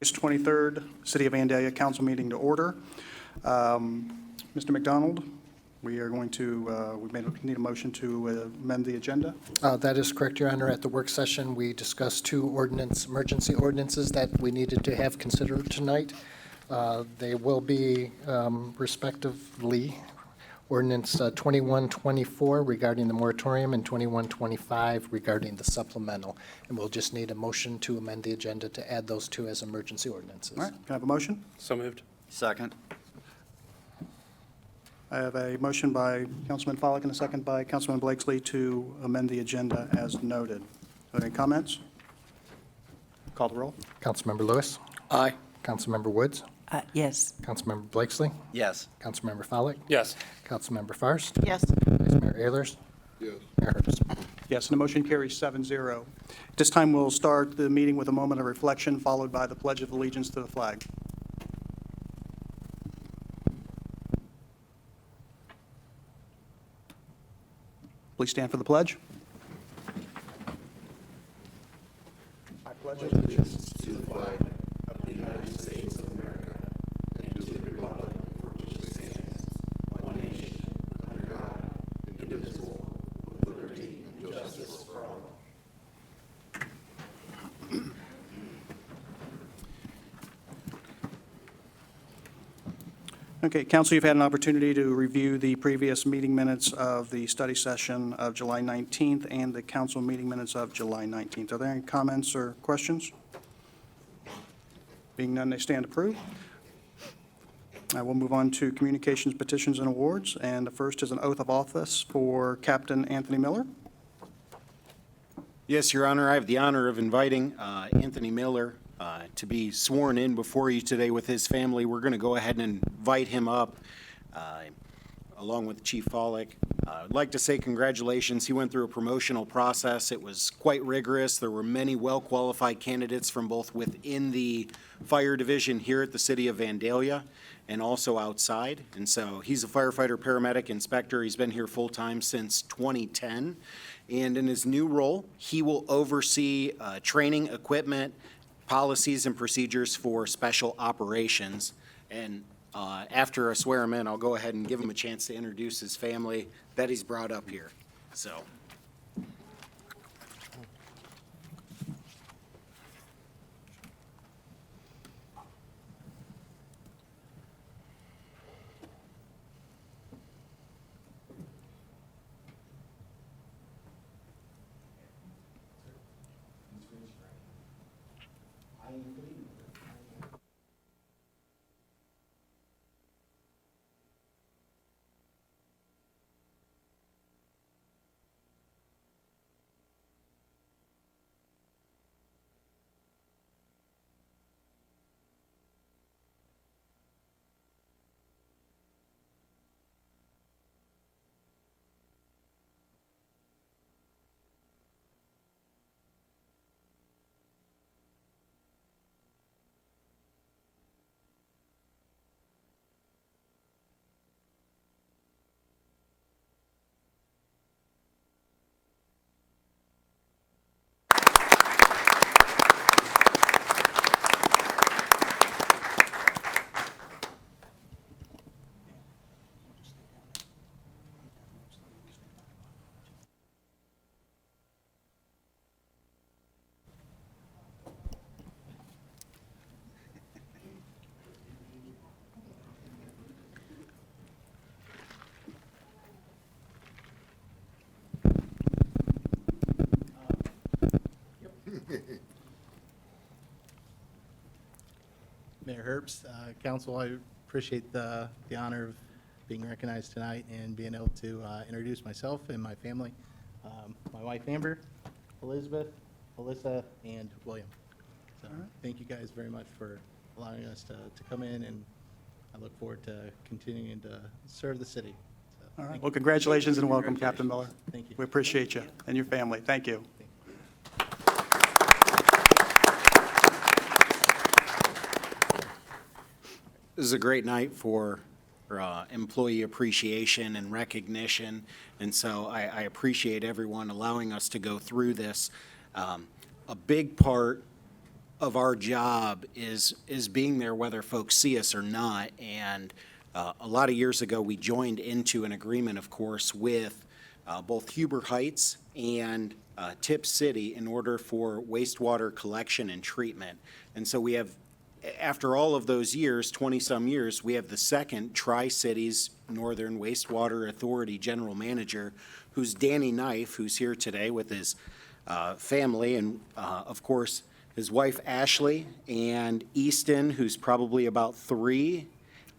August 23rd, City of Vandalia Council meeting to order. Mr. McDonald, we are going to, need a motion to amend the agenda. That is correct, Your Honor. At the work session, we discussed two emergency ordinances that we needed to have considered tonight. They will be respectively Ordinance 2124 regarding the moratorium and 2125 regarding the supplemental. And we'll just need a motion to amend the agenda to add those two as emergency ordinances. All right, can I have a motion? So moved. Second. I have a motion by Councilman Pollack and a second by Councilman Blakesley to amend the agenda as noted. Are there any comments? Call the roll. Councilmember Lewis. Aye. Councilmember Woods. Yes. Councilmember Blakesley. Yes. Councilmember Pollack. Yes. Councilmember Farst. Yes. Vice Mayor Ehlers. Yes. Mayor Herbst. Yes, and the motion carries 7-0. This time, we'll start the meeting with a moment of reflection, followed by the Pledge of Allegiance to the flag. Please stand for the pledge. I pledge allegiance to the flag of the United States of America and to the republic for which it stands, one nation, under God, indivisible, with liberty and justice for all. Okay, Council, you've had an opportunity to review the previous meeting minutes of the study session of July 19th and the council meeting minutes of July 19th. Are there any comments or questions? Being none, they stand approved. I will move on to communications, petitions, and awards. And the first is an oath of office for Captain Anthony Miller. Yes, Your Honor, I have the honor of inviting Anthony Miller to be sworn in before you today with his family. We're going to go ahead and invite him up along with Chief Pollack. I'd like to say congratulations. He went through a promotional process. It was quite rigorous. There were many well-qualified candidates from both within the fire division here at the city of Vandalia and also outside. And so he's a firefighter, paramedic, inspector. He's been here full-time since 2010. And in his new role, he will oversee training, equipment, policies, and procedures for special operations. And after I swear him in, I'll go ahead and give him a chance to introduce his family that he's brought up here. So. Mayor Herbst, Council, I appreciate the honor of being recognized tonight and being able to introduce myself and my family, my wife Amber, Elizabeth, Alyssa, and William. So thank you guys very much for allowing us to come in, and I look forward to continuing to serve the city. So, All right. Well, congratulations and welcome, Captain Miller. Thank you. We appreciate you and your family. Thank you. This is a great night for employee appreciation and recognition, and so I appreciate everyone allowing us to go through this. A big part of our job is being there whether folks see us or not. And a lot of years ago, we joined into an agreement, of course, with both Huber Heights and Tip City in order for wastewater collection and treatment. And so we have, after all of those years, 20-some years, we have the second TriCities Northern Wastewater Authority General Manager, who's Danny Knife, who's here today with his family, and of course, his wife Ashley, and Easton, who's probably about 3,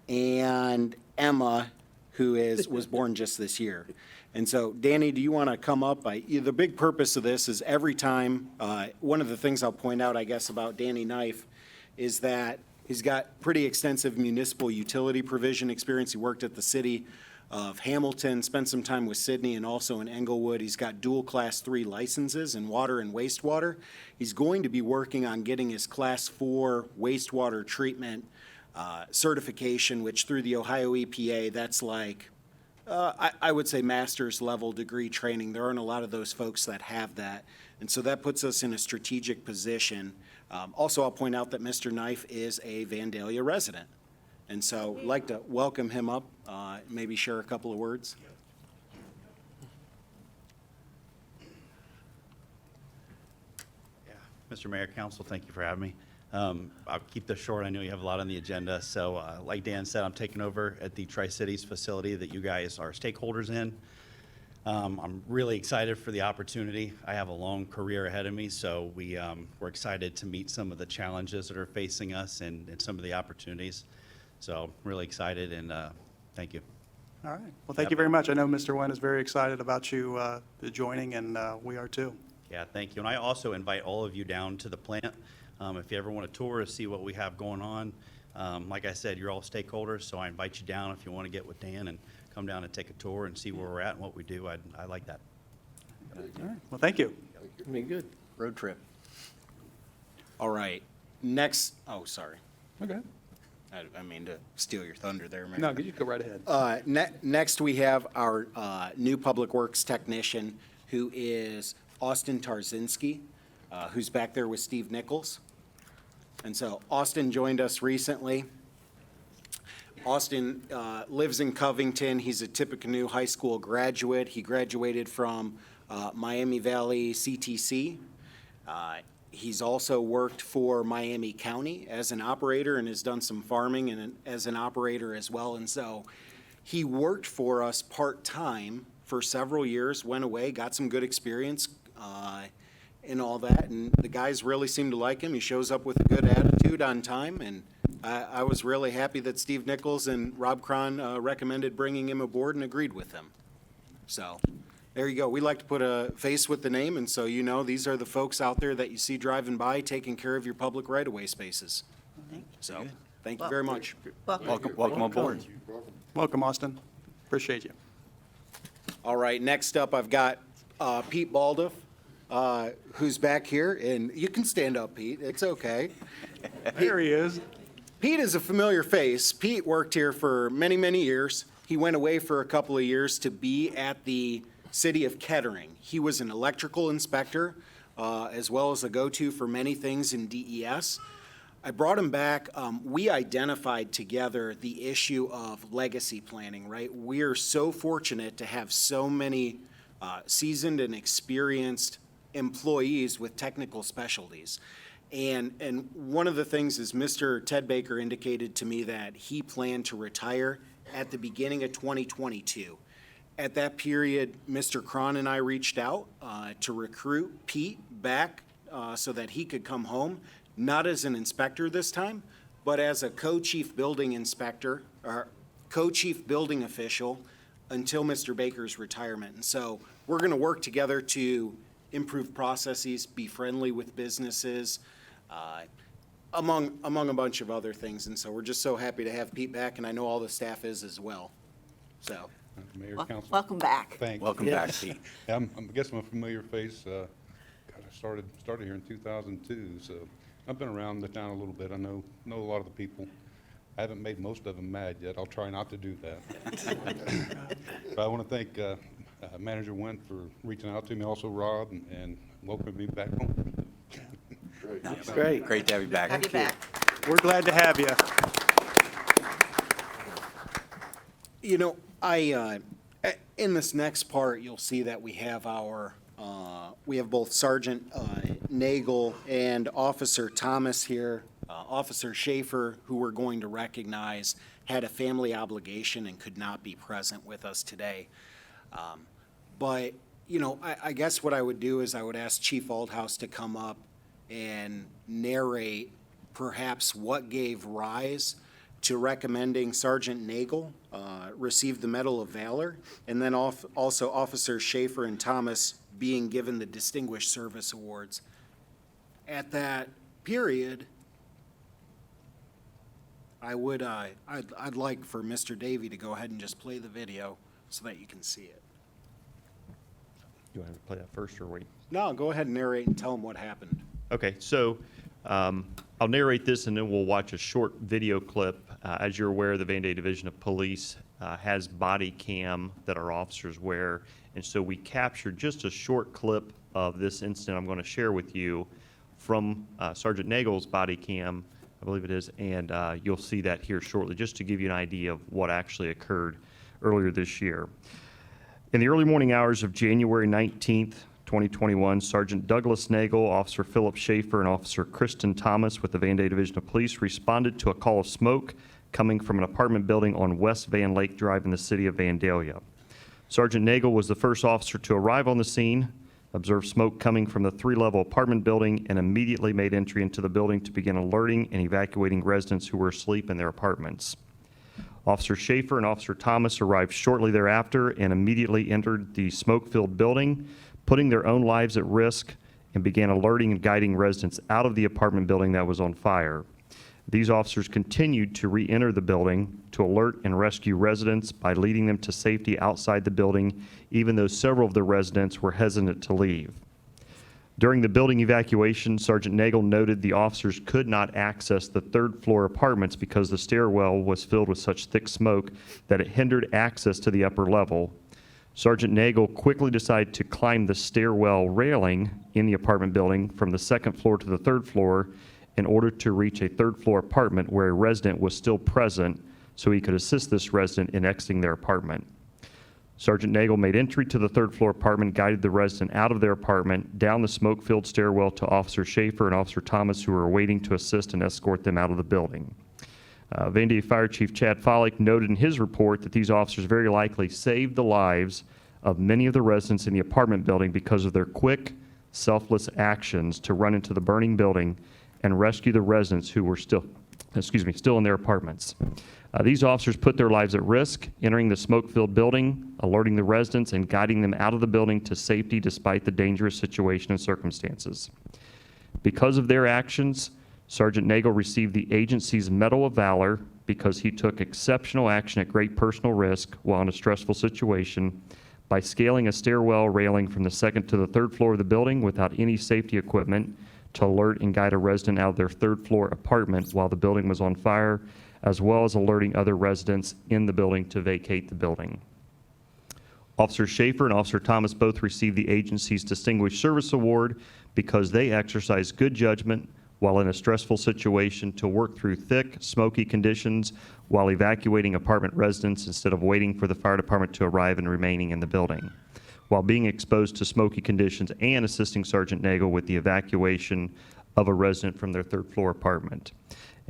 and Emma, who was born just this year. And so, Danny, do you want to come up? The big purpose of this is every time, one of the things I'll point out, I guess, about Danny Knife is that he's got pretty extensive municipal utility provision experience. He worked at the city of Hamilton, spent some time with Sydney and also in Englewood. He's got dual Class 3 licenses in water and wastewater. He's going to be working on getting his Class 4 wastewater treatment certification, which through the Ohio EPA, that's like, I would say master's level degree training. There aren't a lot of those folks that have that. And so that puts us in a strategic position. Also, I'll point out that Mr. Knife is a Vandalia resident. And so I'd like to welcome him up, maybe share a couple of words. Yeah, Mr. Mayor, Council, thank you for having me. I'll keep this short. I know you have a lot on the agenda. So like Dan said, I'm taking over at the TriCities facility that you guys are stakeholders in. I'm really excited for the opportunity. I have a long career ahead of me, so we're excited to meet some of the challenges that are facing us and some of the opportunities. So I'm really excited, and thank you. All right. Well, thank you very much. I know Mr. Wendt is very excited about you joining, and we are too. Yeah, thank you. And I also invite all of you down to the plant. If you ever want a tour to see what we have going on, like I said, you're all stakeholders, so I invite you down if you want to get with Dan and come down and take a tour and see where we're at and what we do. I like that. All right. Well, thank you. Be good. Road trip. All right. Next, oh, sorry. Okay. I mean to steal your thunder there, Mayor. No, you go right ahead. Next, we have our new Public Works technician, who is Austin Tarzinski, who's back there with Steve Nichols. And so Austin joined us recently. Austin lives in Covington. He's a Tippecanoe High School graduate. He graduated from Miami Valley CTC. He's also worked for Miami County as an operator and has done some farming and as an operator as well. And so he worked for us part-time for several years, went away, got some good experience and all that. And the guys really seem to like him. He shows up with a good attitude on time. And I was really happy that Steve Nichols and Rob Cron recommended bringing him aboard and agreed with him. So there you go. We like to put a face with the name, and so you know these are the folks out there that you see driving by taking care of your public right-of-way spaces. So, thank you very much. Welcome aboard. Welcome, Austin. Appreciate you. All right, next up, I've got Pete Baldauf, who's back here, and you can stand up, Pete. It's okay. There he is. Pete is a familiar face. Pete worked here for many, many years. He went away for a couple of years to be at the City of Kettering. He was an electrical inspector, as well as a go-to for many things in DES. I brought him back. We identified together the issue of legacy planning, right? We're so fortunate to have so many seasoned and experienced employees with technical specialties. And one of the things is Mr. Ted Baker indicated to me that he planned to retire at the beginning of 2022. At that period, Mr. Cron and I reached out to recruit Pete back so that he could come home, not as an inspector this time, but as a co-chief building inspector, or co-chief building official until Mr. Baker's retirement. And so we're going to work together to improve processes, be friendly with businesses, among a bunch of other things. And so we're just so happy to have Pete back, and I know all the staff is as well. So. Mayor, Council. Welcome back. Thanks. Welcome back, Pete. I guess I'm a familiar face. God, I started here in 2002, so I've been around the town a little bit. I know a lot of the people. I haven't made most of them mad yet. I'll try not to do that. But I want to thank Manager Wendt for reaching out to me, also Rob, and welcoming me back home. Great. Great to have you back. Have you back. We're glad to have you. You know, in this next part, you'll see that we have we have both Sergeant Nagel and Officer Thomas here. Officer Schaefer, who we're going to recognize, had a family obligation and could not be present with us today. But, you know, I guess what I would do is I would ask Chief Althouse to come up and narrate perhaps what gave rise to recommending Sergeant Nagel receive the Medal of Valor, and then also Officers Schaefer and Thomas being given the Distinguished Service Awards. At that period, I'd like for Mr. Davey to go ahead and just play the video so that you can see it. You want to play that first or wait? No, go ahead and narrate and tell them what happened. Okay, so I'll narrate this and then we'll watch a short video clip. As you're aware, the Vandalia Division of Police has body cam that our officers wear. And so we captured just a short clip of this incident I'm going to share with you from Sergeant Nagel's body cam, I believe it is, and you'll see that here shortly, just to give you an idea of what actually occurred earlier this year. In the early morning hours of January 19th, 2021, Sergeant Douglas Nagel, Officer Philip Schaefer, and Officer Kristen Thomas with the Vandalia Division of Police responded to a call of smoke coming from an apartment building on West Van Lake Drive in the city of Vandalia. Sergeant Nagel was the first officer to arrive on the scene, observed smoke coming from the 3-level apartment building, and immediately made entry into the building to begin alerting and evacuating residents who were asleep in their apartments. Officer Schaefer and Officer Thomas arrived shortly thereafter and immediately entered the smoke-filled building, putting their own lives at risk, and began alerting and guiding residents out of the apartment building that was on fire. These officers continued to re-enter the building to alert and rescue residents by leading them to safety outside the building, even though several of the residents were hesitant to leave. During the building evacuation, Sergeant Nagel noted the officers could not access the third-floor apartments because the stairwell was filled with such thick smoke that it hindered access to the upper level. Sergeant Nagel quickly decided to climb the stairwell railing in the apartment building from the second floor to the third floor in order to reach a third-floor apartment where a resident was still present so he could assist this resident in exiting their apartment. Sergeant Nagel made entry to the third-floor apartment, guided the resident out of their apartment, down the smoke-filled stairwell to Officer Schaefer and Officer Thomas, who were waiting to assist and escort them out of the building. Vandalia Fire Chief Chad Follick noted in his report that these officers very likely saved the lives of many of the residents in the apartment building because of their quick, selfless actions to run into the burning building and rescue the residents who were still in their apartments. These officers put their lives at risk, entering the smoke-filled building, alerting the residents, and guiding them out of the building to safety despite the dangerous situation and circumstances. Because of their actions, Sergeant Nagel received the agency's Medal of Valor because he took exceptional action at great personal risk while in a stressful situation by scaling a stairwell railing from the second to the third floor of the building without any safety equipment to alert and guide a resident out of their third-floor apartment while the building was on fire, as well as alerting other residents in the building to vacate the building. Officer Schaefer and Officer Thomas both received the agency's Distinguished Service Award because they exercised good judgment while in a stressful situation to work through thick, smoky conditions while evacuating apartment residents instead of waiting for the fire department to arrive and remaining in the building, while being exposed to smoky conditions and assisting Sergeant Nagel with the evacuation of a resident from their third-floor apartment.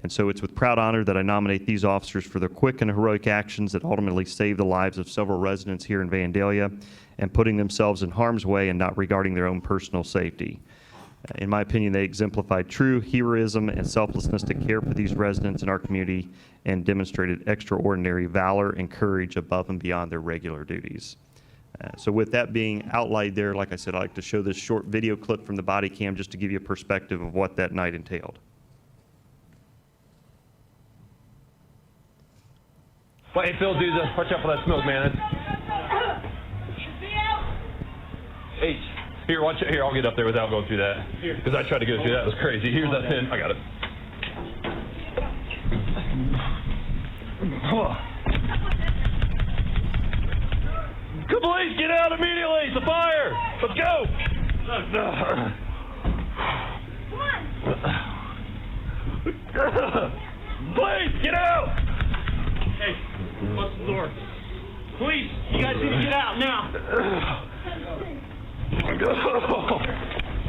And so it's with proud honor that I nominate these officers for their quick and heroic actions that ultimately saved the lives of several residents here in Vandalia and putting themselves in harm's way and not regarding their own personal safety. In my opinion, they exemplified true heroism and selflessness to care for these residents in our community and demonstrated extraordinary valor and courage above and beyond their regular duties. So with that being outlined there, like I said, I'd like to show this short video clip from the body cam just to give you a perspective of what that night entailed. Well, hey, Phil, dude, watch out for that smoke, man. H, here, watch it. Here, I'll get up there without going through that. Because I tried to go through that. It was crazy. Here's that pin. I got it. Police, get out immediately! It's a fire! Let's go! Come on!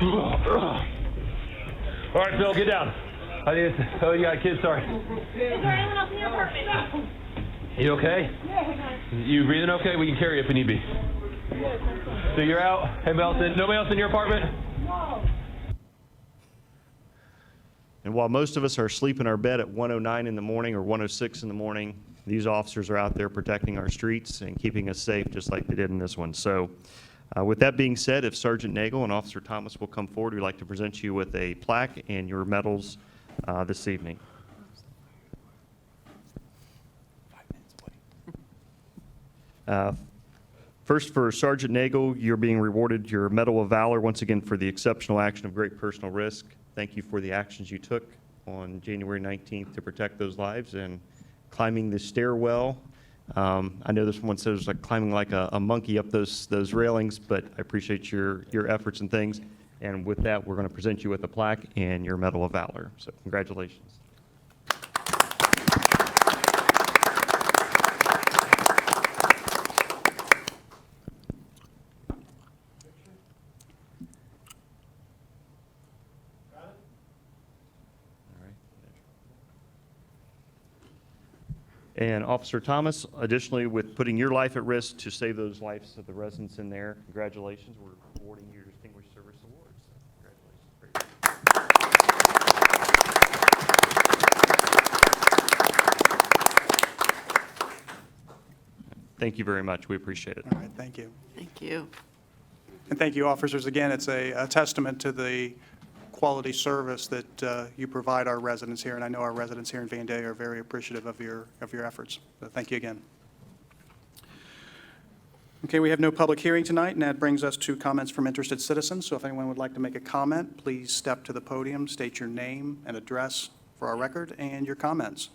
All right, Phil, get down. Oh, you got a kid, sorry. Is there anyone else in your apartment? You okay? You breathing okay? We can carry you if we need be. So you're out? Nobody else in your apartment? No. And while most of us are asleep in our bed at 1:09 in the morning or 1:06 in the morning, these officers are out there protecting our streets and keeping us safe just like they did in this one. So with that being said, if Sergeant Nagel and Officer Thomas will come forward, we'd like to present you with a plaque and your medals this evening. First, for Sergeant Nagel, you're being rewarded your Medal of Valor once again for the exceptional action of great personal risk. Thank you for the actions you took on January 19th to protect those lives and climbing the stairwell. I know this one says it was like climbing like a monkey up those railings, but I appreciate your efforts and things. And with that, we're going to present you with a plaque and your Medal of Valor. So congratulations. And Officer Thomas, additionally, with putting your life at risk to save those lives of the residents in there, congratulations. We're awarding you your Distinguished Service Award. So congratulations. Thank you very much. We appreciate it. All right, thank you. Thank you. And thank you, officers. Again, it's a testament to the quality service that you provide our residents here, and I know our residents here in Vandalia are very appreciative of your efforts. So thank you again. Okay, we have no public hearing tonight, and that brings us to comments from interested citizens. So if anyone would like to make a comment, please step to the podium, state your name and address for our record, and your comments.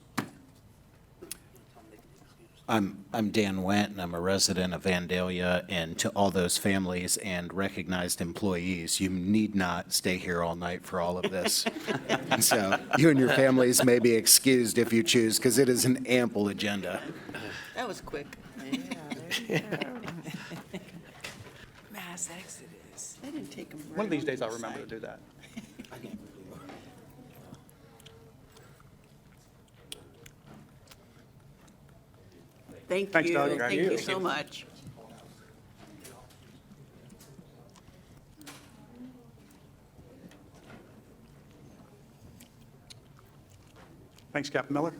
I'm Dan Wendt, and I'm a resident of Vandalia, and to all those families and recognized employees, you need not stay here all night for all of this. And so you and your families may be excused if you choose, because it is an ample agenda. That was quick. Mass exodus. They didn't take them. One of these days, I'll remember to do that. Thank Thanks, you. Doug. Thank you so much. Thanks, Captain Miller.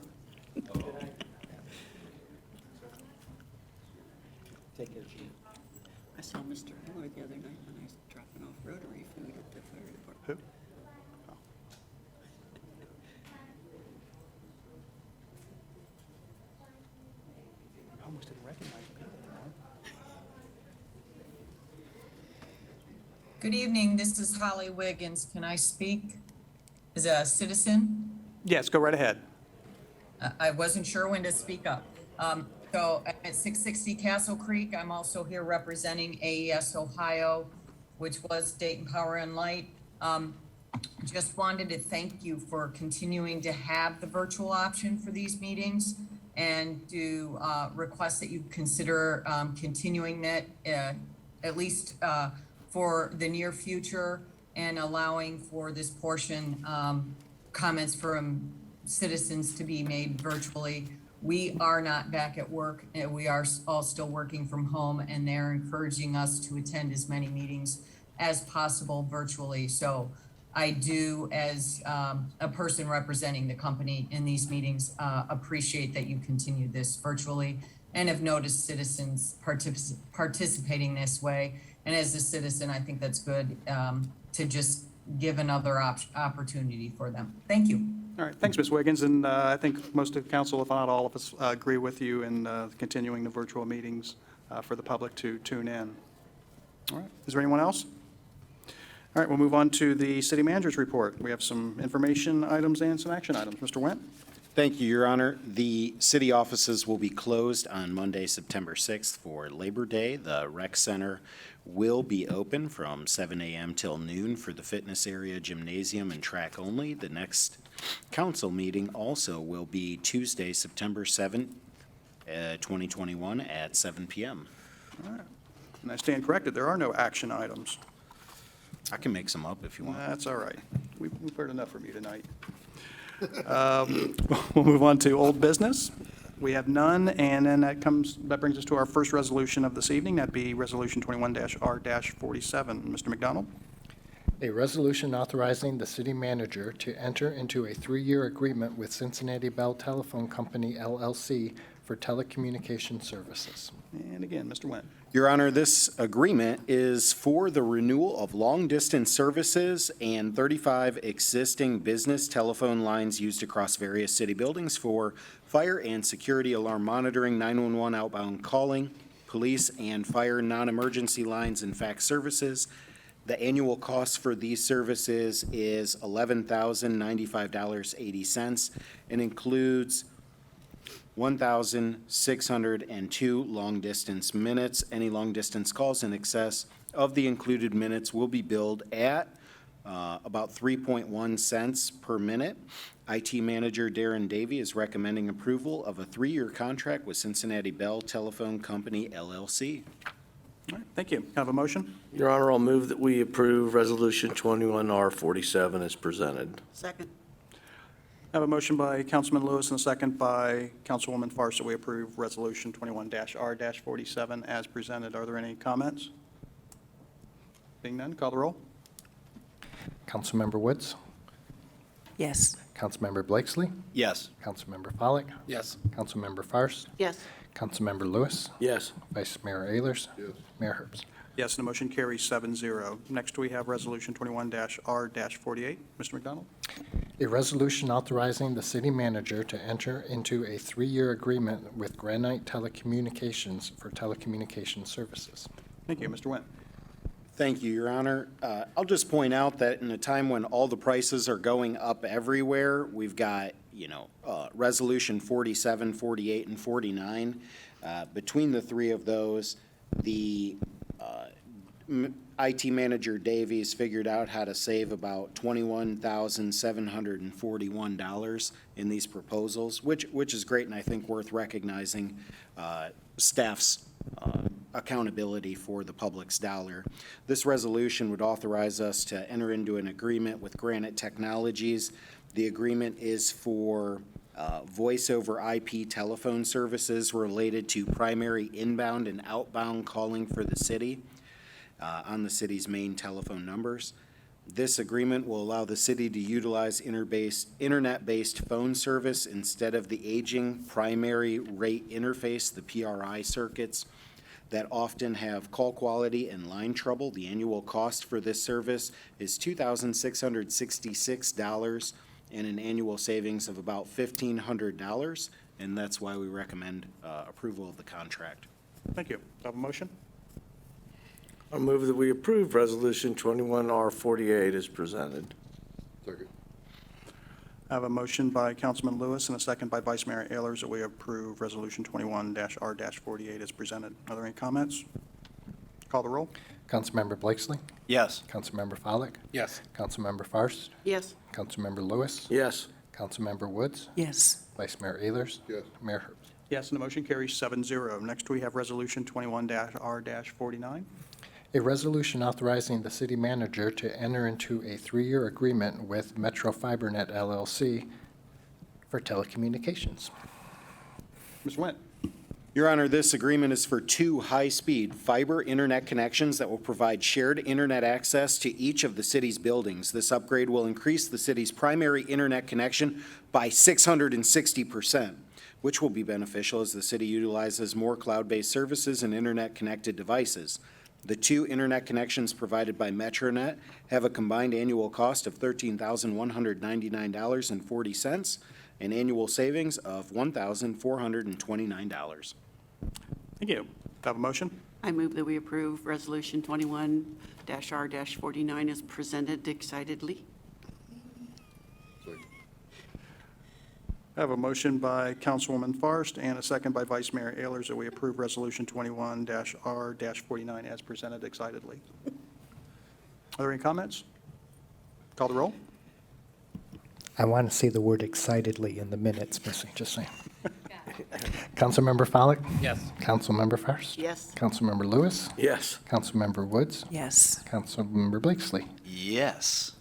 Take care, Chief. I saw Mr. Miller the other night when I was dropping off Rotary food at the fire department. Who? I almost didn't recognize people. Good evening, this is Holly Wiggins. Can I speak as a citizen? Yes, go right ahead. I wasn't sure when to speak up. So at 660 Castle Creek, I'm also here representing AES Ohio, which was Dayton Power and Light. Just wanted to thank you for continuing to have the virtual option for these meetings and to request that you consider continuing that at least for the near future and allowing for this portion comments from citizens to be made virtually. We are not back at work. We are all still working from home, and they're encouraging us to attend as many meetings as possible virtually. So I do, as a person representing the company in these meetings, appreciate that you continue this virtually and have noticed citizens participating this way. And as a citizen, I think that's good to just give another opportunity for them. Thank you. All right, thanks, Ms. Wiggins, and I think most of the council, if not all of us, agree with you in continuing the virtual meetings for the public to tune in. All right, is there anyone else? All right, we'll move on to the city manager's report. We have some information items and some action items. Mr. Wendt? Thank you, Your Honor. The city offices will be closed on Monday, September 6th for Labor Day. The rec center will be open from 7 a.m. till noon for the fitness area, gymnasium, and track only. The next council meeting also will be Tuesday, September 7th, 2021 at 7 p.m. All right, and I stand corrected. There are no action items. I can make some up if you want. That's all right. We've heard enough from you tonight. We'll move on to old business. We have none, and then that brings us to our first resolution of this evening. That'd be Resolution 21-R-47. Mr. McDonald? A resolution authorizing the city manager to enter into a 3-year agreement with Cincinnati Bell Telephone Company, LLC, for telecommunication services. And again, Mr. Wendt. Your Honor, this agreement is for the renewal of long-distance services and 35 existing business telephone lines used across various city buildings for fire and security alarm monitoring, 911 outbound calling, police and fire non-emergency lines and fax services. The annual cost for these services is $11,095.80 and includes 1,602 long-distance minutes. Any long-distance calls in excess of the included minutes will be billed at about 3.1 cents per minute. IT Manager Darren Davey is recommending approval of a 3-year contract with Cincinnati Bell Telephone Company, LLC. All right, thank you. Can I have a motion? Your Honor, I'll move that we approve Resolution 21R-47 as presented. Second. I have a motion by Councilman Lewis and a second by Councilwoman Farr, that we approve Resolution 21-R-47 as presented. Are there any comments? Being none, call the roll. Councilmember Woods? Yes. Councilmember Blakesley? Yes. Councilmember Pollak? Yes. Councilmember Fairst? Yes. Councilmember Lewis? Yes. Vice Mayor Ehlers? Yes. Mayor Herbst? Yes, and the motion carries 7-0. Next, we have Resolution 21-R-48. Mr. McDonald? A resolution authorizing the city manager to enter into a 3-year agreement with Granite Telecommunications for telecommunication services. Thank you. Mr. Wendt? Thank you, Your Honor. I'll just point out that in a time when all the prices are going up everywhere, we've got, Resolution 47, 48, and 49. Between the three of those, the IT Manager Davies figured out how to save about $21,741 in these proposals, which is great and I think worth recognizing staff's accountability for the public's dollar. This resolution would authorize us to enter into an agreement with Granite Technologies. The agreement is for voice over IP telephone services related to primary inbound and outbound calling for the city on the city's main telephone numbers. This agreement will allow the city to utilize internet-based phone service instead of the aging primary rate interface, the PRI circuits, that often have call quality and line trouble. The annual cost for this service is $2,666 and an annual savings of about $1,500, and that's why we recommend approval of the contract. Thank you. Do I have a motion? I'll move that we approve Resolution 21R-48 as presented. Second. I have a motion by Councilman Lewis and a second by Vice Mayor Ehlers that we approve Resolution 21-R-48 as presented. Are there any comments? Call the roll. Councilmember Blakesley? Yes. Councilmember Pollak? Yes. Councilmember Fairst? Yes. Councilmember Lewis? Yes. Councilmember Woods? Yes. Vice Mayor Ehlers? Yes. Mayor Herbst? Yes, and the motion carries 7-0. Next, we have Resolution 21-R-49. A resolution authorizing the city manager to enter into a 3-year agreement with Metro FiberNet LLC for telecommunications. Mr. Wendt? Your Honor, this agreement is for 2 high-speed fiber internet connections that will provide shared internet access to each of the city's buildings. This upgrade will increase the city's primary internet connection by 660%, which will be beneficial as the city utilizes more cloud-based services and internet-connected devices. The 2 internet connections provided by MetroNet have a combined annual cost of $13,199.40, an annual savings of $1,429. Thank you. Do I have a motion? I move that we approve Resolution 21-R-49 as presented excitedly. Second. I have a motion by Councilwoman Fairst and a second by Vice Mayor Ehlers that we approve Resolution 21-R-49 as presented excitedly. Are there any comments? Call the roll. I want to see the word excitedly in the minutes, Missy, just saying. Councilmember Follak? Yes. Councilmember Fairst? Yes. Councilmember Lewis? Yes. Councilmember Woods? Yes. Councilmember Blakesley? Yes.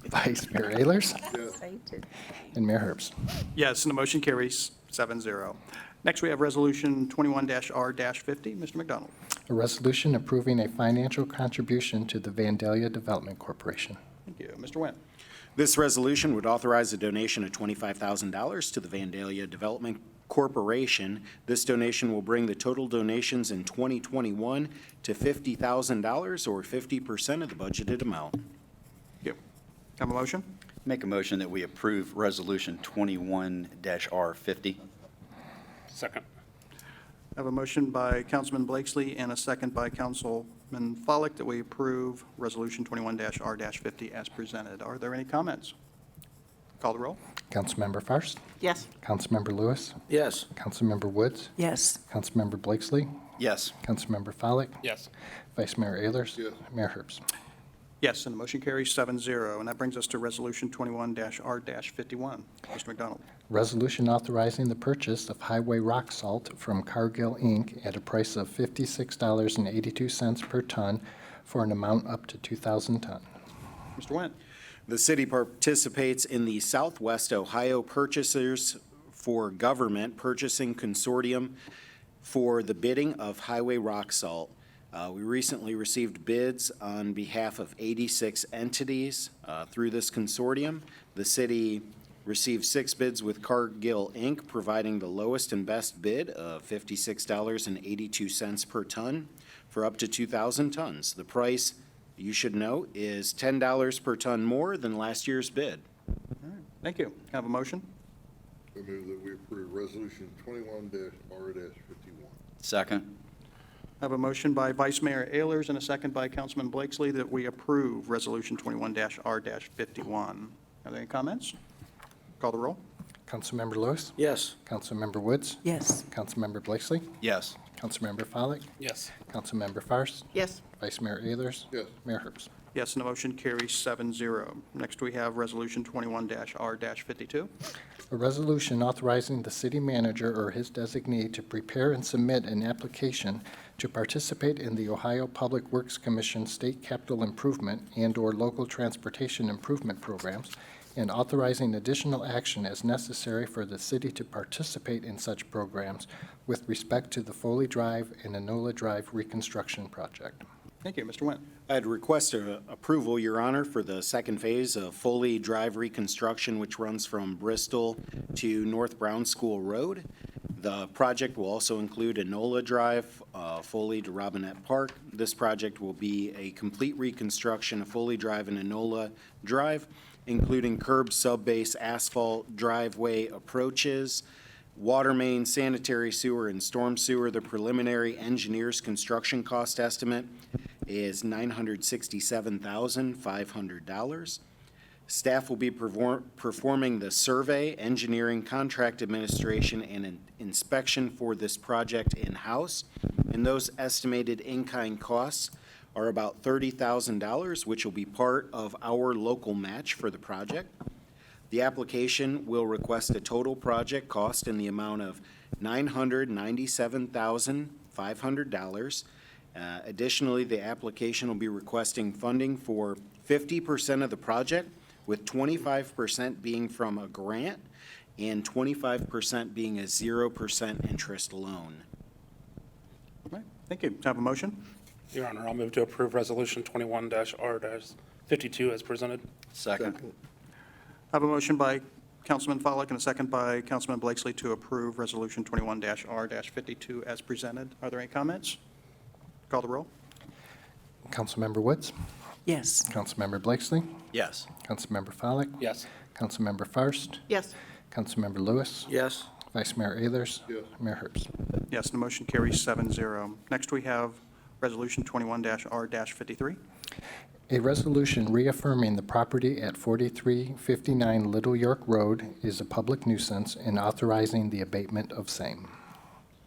Vice Mayor Ayers? Excited. And Mayor Herbst. Yes, and the motion carries 7-0. Next, we have Resolution 21-R-50. Mr. McDonald. A resolution approving a financial contribution to the Vandalia Development Corporation. Thank you. Mr. Wendt. This resolution would authorize a donation of $25,000 to the Vandalia Development Corporation. This donation will bring the total donations in 2021 to $50,000, or 50% of the budgeted amount. Thank you. Have a motion? Make a motion that we approve Resolution 21-R50. Second. I have a motion by Councilman Blakesley and a second by Councilman Follak that we approve Resolution 21-R-50 as presented. Are there any comments? Call the roll. Councilmember Fairst? Yes. Councilmember Lewis? Yes. Councilmember Woods? Yes. Councilmember Blakesley? Yes. Councilmember Follak? Yes. Vice Mayor Ayers? Yes. Mayor Herbst. Yes, and the motion carries 7-0. And that brings us to Resolution 21-R-51. Mr. McDonald. Resolution authorizing the purchase of highway rock salt from Cargill, Inc. at a price of $56.82 per ton for an amount up to 2,000 ton. Mr. Wendt. The city participates in the Southwest Ohio Purchasers for Government Purchasing Consortium for the bidding of highway rock salt. We recently received bids on behalf of 86 entities through this consortium. The city received 6 bids with Cargill, Inc., providing the lowest and best bid of $56.82 per ton for up to 2,000 tons. The price, you should note, is $10 per ton more than last year's bid. Thank you. Have a motion? I move that we approve Resolution 21-R-51. Second. I have a motion by Vice Mayor Ayers and a second by Councilman Blakesley that we approve Resolution 21-R-51. Are there any comments? Call the roll. Councilmember Lewis? Yes. Councilmember Woods? Yes. Councilmember Blakesley? Yes. Councilmember Follak? Yes. Councilmember Fairst? Yes. Vice Mayor Ayers? Yes. Mayor Herbst. Yes, and the motion carries 7-0. Next, we have Resolution 21-R-52. A resolution authorizing the city manager or his designee to prepare and submit an application to participate in the Ohio Public Works Commission State Capital Improvement and/or Local Transportation Improvement Programs, and authorizing additional action as necessary for the city to participate in such programs with respect to the Foley Drive and Enola Drive reconstruction project. Thank you. Mr. Wendt. I'd request approval, Your Honor, for the second phase of Foley Drive reconstruction, which runs from Bristol to North Brown School Road. The project will also include Enola Drive, Foley to Robinette Park. This project will be a complete reconstruction of Foley Drive and Enola Drive, including curb, subbase, asphalt, driveway approaches, water main, sanitary sewer, and storm sewer. The preliminary engineer's construction cost estimate is $967,500. Staff will be performing the survey, engineering, contract administration, and inspection for this project in-house. And those estimated in-kind costs are about $30,000, which will be part of our local match for the project. The application will request a total project cost in the amount of $997,500. Additionally, the application will be requesting funding for 50% of the project, with 25% being from a grant and 25% being a 0% interest loan. All right. Thank you. Have a motion? Your Honor, I'll move to approve Resolution 21-R-52 as presented. Second. I have a motion by Councilman Follak and a second by Councilman Blakesley to approve Resolution 21-R-52 as presented. Are there any comments? Call the roll. Councilmember Woods? Yes. Councilmember Blakesley? Yes. Councilmember Follak? Yes. Councilmember Fairst? Yes. Councilmember Lewis? Yes. Vice Mayor Ayers? Yes. Mayor Herbst. Yes, and the motion carries 7-0. Next, we have Resolution 21-R-53. A resolution reaffirming the property at 4359 Little York Road is a public nuisance and authorizing the abatement of same.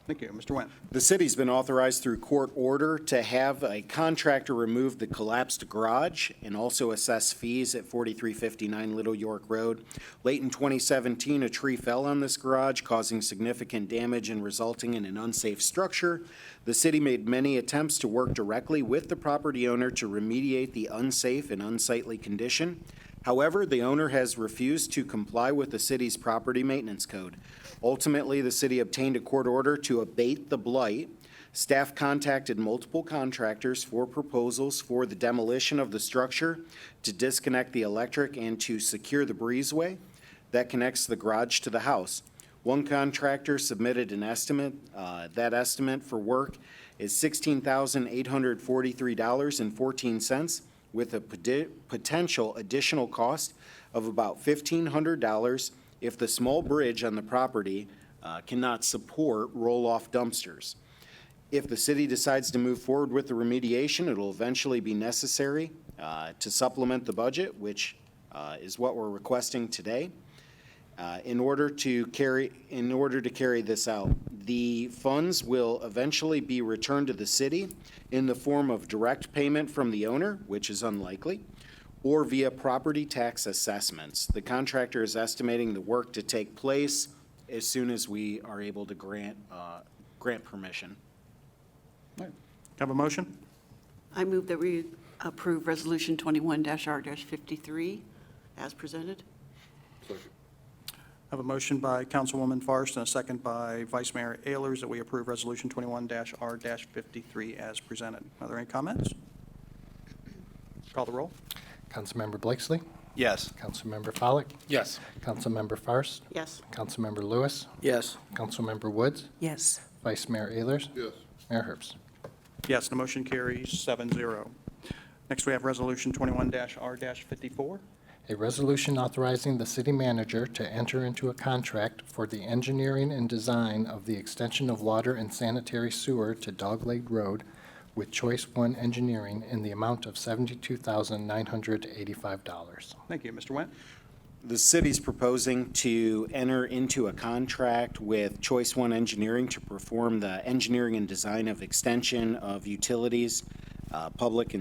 Thank you. Mr. Wendt. The city's been authorized through court order to have a contractor remove the collapsed garage and also assess fees at 4359 Little York Road. Late in 2017, a tree fell on this garage, causing significant damage and resulting in an unsafe structure. The city made many attempts to work directly with the property owner to remediate the unsafe and unsightly condition. However, the owner has refused to comply with the city's property maintenance code. Ultimately, the city obtained a court order to abate the blight. Staff contacted multiple contractors for proposals for the demolition of the structure, to disconnect the electric, and to secure the breezeway that connects the garage to the house. One contractor submitted an estimate. That estimate for work is $16,843.14, with a potential additional cost of about $1,500 if the small bridge on the property cannot support roll-off dumpsters. If the city decides to move forward with the remediation, it'll eventually be necessary to supplement the budget, which is what we're requesting today. In order to carry this out, the funds will eventually be returned to the city in the form of direct payment from the owner, which is unlikely, or via property tax assessments. The contractor is estimating the work to take place as soon as we are able to grant permission. All right. Have a motion? I move that we approve Resolution 21-R-53 as presented. I have a motion by Councilwoman Forrest and a second by Vice Mayor Ehlers that we approve Resolution 21-R-53 as presented. Are there any comments? Call the roll. Councilmember Blakesley? Yes. Councilmember Follak? Yes. Councilmember Fairst? Yes. Councilmember Lewis? Yes. Councilmember Woods? Yes. Vice Mayor Ehlers? Yes. Mayor Herbst? Yes, the motion carries 7-0. Next, we have Resolution 21-R-54. A resolution authorizing the city manager to enter into a contract for the engineering and design of the extension of water and sanitary sewer to Dogleg Road with Choice One Engineering in the amount of $72,985. Thank you. Mr. Wendt. The city's proposing to enter into a contract with Choice One Engineering to perform the engineering and design of extension of utilities, public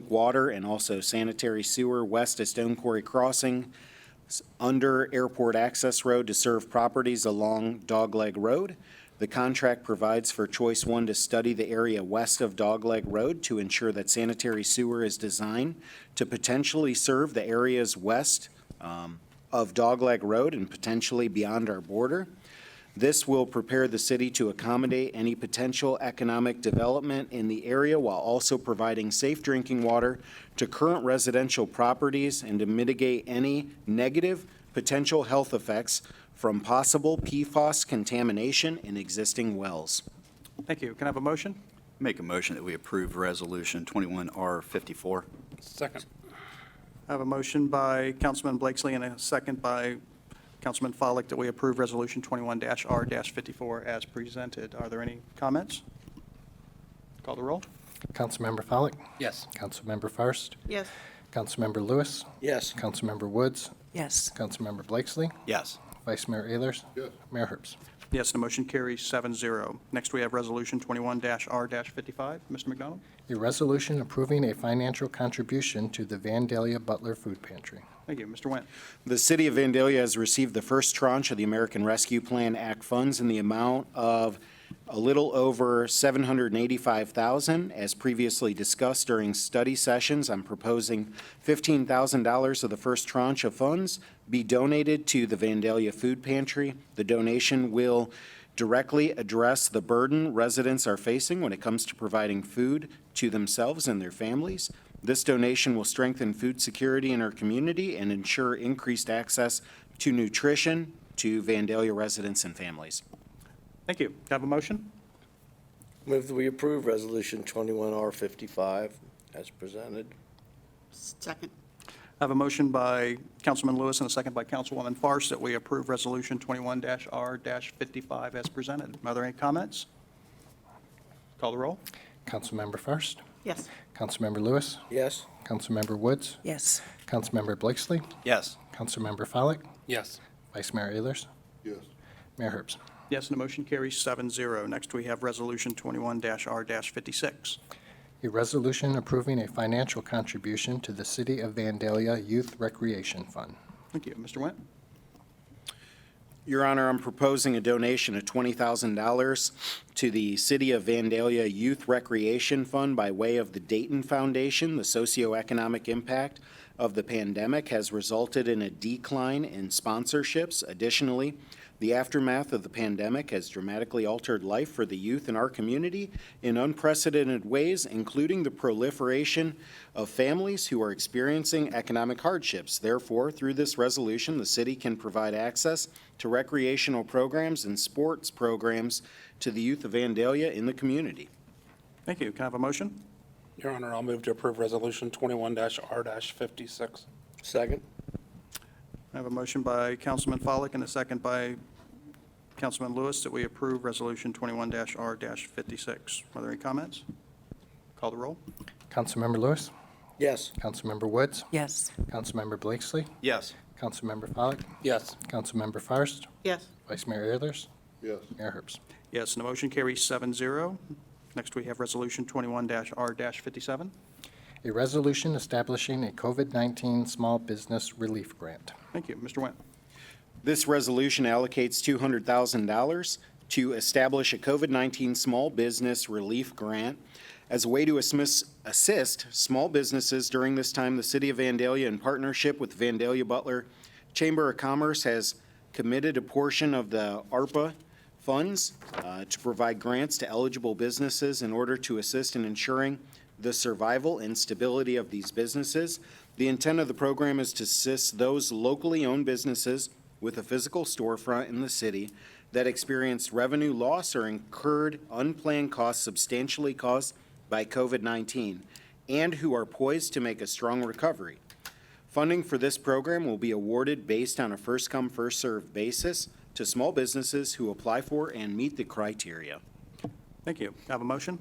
water, and also sanitary sewer west of Stone Quarry Crossing, under Airport Access Road to serve properties along Dogleg Road. The contract provides for Choice One to study the area west of Dogleg Road to ensure that sanitary sewer is designed to potentially serve the areas west of Dogleg Road and potentially beyond our border. This will prepare the city to accommodate any potential economic development in the area while also providing safe drinking water to current residential properties and to mitigate any negative potential health effects from possible PFAS contamination in existing wells. Thank you. Can I have a motion? Make a motion that we approve Resolution 21-R-54. Second. I have a motion by Councilman Blakesley and a second by Councilman Follak that we approve Resolution 21-R-54 as presented. Are there any comments? Call the roll. Councilmember Follak? Yes. Councilmember Fairst? Yes. Councilmember Lewis? Yes. Councilmember Woods? Yes. Councilmember Blakesley? Yes. Vice Mayor Ehlers? Yes. Mayor Herbst? Yes, the motion carries 7-0. Next, we have Resolution 21-R-55. Mr. McDonald? A resolution approving a financial contribution to the Vandalia Butler Food Pantry. Thank you. Mr. Wendt. The city of Vandalia has received the first tranche of the American Rescue Plan Act funds in the amount of a little over $785,000. As previously discussed during study sessions, I'm proposing $15,000 of the first tranche of funds be donated to the Vandalia Food Pantry. The donation will directly address the burden residents are facing when it comes to providing food to themselves and their families. This donation will strengthen food security in our community and ensure increased access to nutrition to Vandalia residents and families. Thank you. Can I have a motion? Move that we approve Resolution 21-R-55 as presented. Second. I have a motion by Councilman Lewis and a second by Councilwoman Fairst that we approve Resolution 21-R-55 as presented. Are there any comments? Call the roll. Councilmember Fairst? Yes. Councilmember Lewis? Yes. Councilmember Woods? Yes. Councilmember Blakesley? Yes. Councilmember Follak? Yes. Vice Mayor Ehlers? Yes. Mayor Herbst? Yes, and the motion carries 7-0. Next, we have Resolution 21-R-56. A resolution approving a financial contribution to the City of Vandalia Youth Recreation Fund. Thank you. Mr. Wendt? Your Honor, I'm proposing a donation of $20,000 to the City of Vandalia Youth Recreation Fund by way of the Dayton Foundation. The socioeconomic impact of the pandemic has resulted in a decline in sponsorships. Additionally, the aftermath of the pandemic has dramatically altered life for the youth in our community in unprecedented ways, including the proliferation of families who are experiencing economic hardships. Therefore, through this resolution, the city can provide access to recreational programs and sports programs to the youth of Vandalia in the community. Thank you. Can I have a motion? Your Honor, I'll move to approve Resolution 21-R-56. Second? I have a motion by Councilman Follick and a second by Councilman Lewis that we approve Resolution 21-R-56. Are there any comments? Call the roll. Councilmember Lewis? Yes. Councilmember Woods? Yes. Councilmember Blakesley? Yes. Councilmember Follak? Yes. Councilmember Fairst? Yes. Vice Mayor Ehlers? Yes. Mayor Herbst? Yes, and the motion carries 7-0. Next, we have Resolution 21-R-57. A resolution establishing a COVID-19 small business relief grant. Thank you. Mr. Wendt? This resolution allocates $200,000 to establish a COVID-19 small business relief grant. As a way to assist small businesses during this time, the City of Vandalia, in partnership with Vandalia Butler Chamber of Commerce, has committed a portion of the ARPA funds to provide grants to eligible businesses in order to assist in ensuring the survival and stability of these businesses. The intent of the program is to assist those locally owned businesses with a physical storefront in the city that experienced revenue loss or incurred unplanned costs substantially caused by COVID-19 and who are poised to make a strong recovery. Funding for this program will be awarded based on a first-come, first-served basis to small businesses who apply for and meet the criteria. Thank you. Have a motion?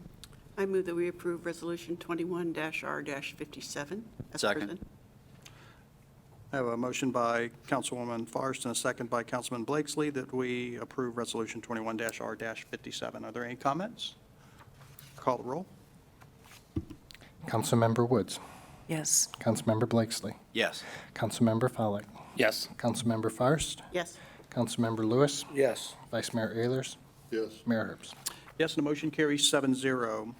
I move that we approve Resolution 21-R-57 as Second. presented. I have a motion by Councilwoman Forrest and a second by Councilman Blakesley that we approve Resolution 21-R-57. Are there any comments? Call the roll. Councilmember Woods? Yes. Councilmember Blakesley? Yes. Councilmember Follak? Yes. Councilmember Fairst? Yes. Councilmember Lewis? Yes. Vice Mayor Ehlers? Yes. Mayor Herbst? Yes, and the motion carries 7-0.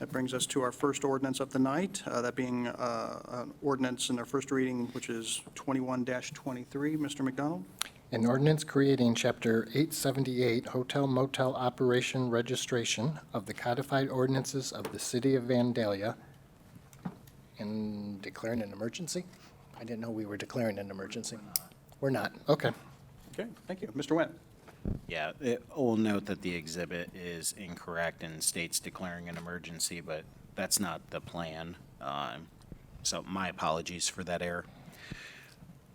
That brings us to our first ordinance of the night, that being an ordinance in their first reading, which is 21-23. Mr. McDonald? An ordinance creating Chapter 878 Hotel Motel Operation Registration of the Codified Ordinances of the City of Vandalia and declaring an emergency? I didn't know we were declaring an emergency. We're not. Okay. Okay, thank you. Mr. Wendt? Yeah, we'll note that the exhibit is incorrect and states declaring an emergency, but that's not the plan. So my apologies for that error.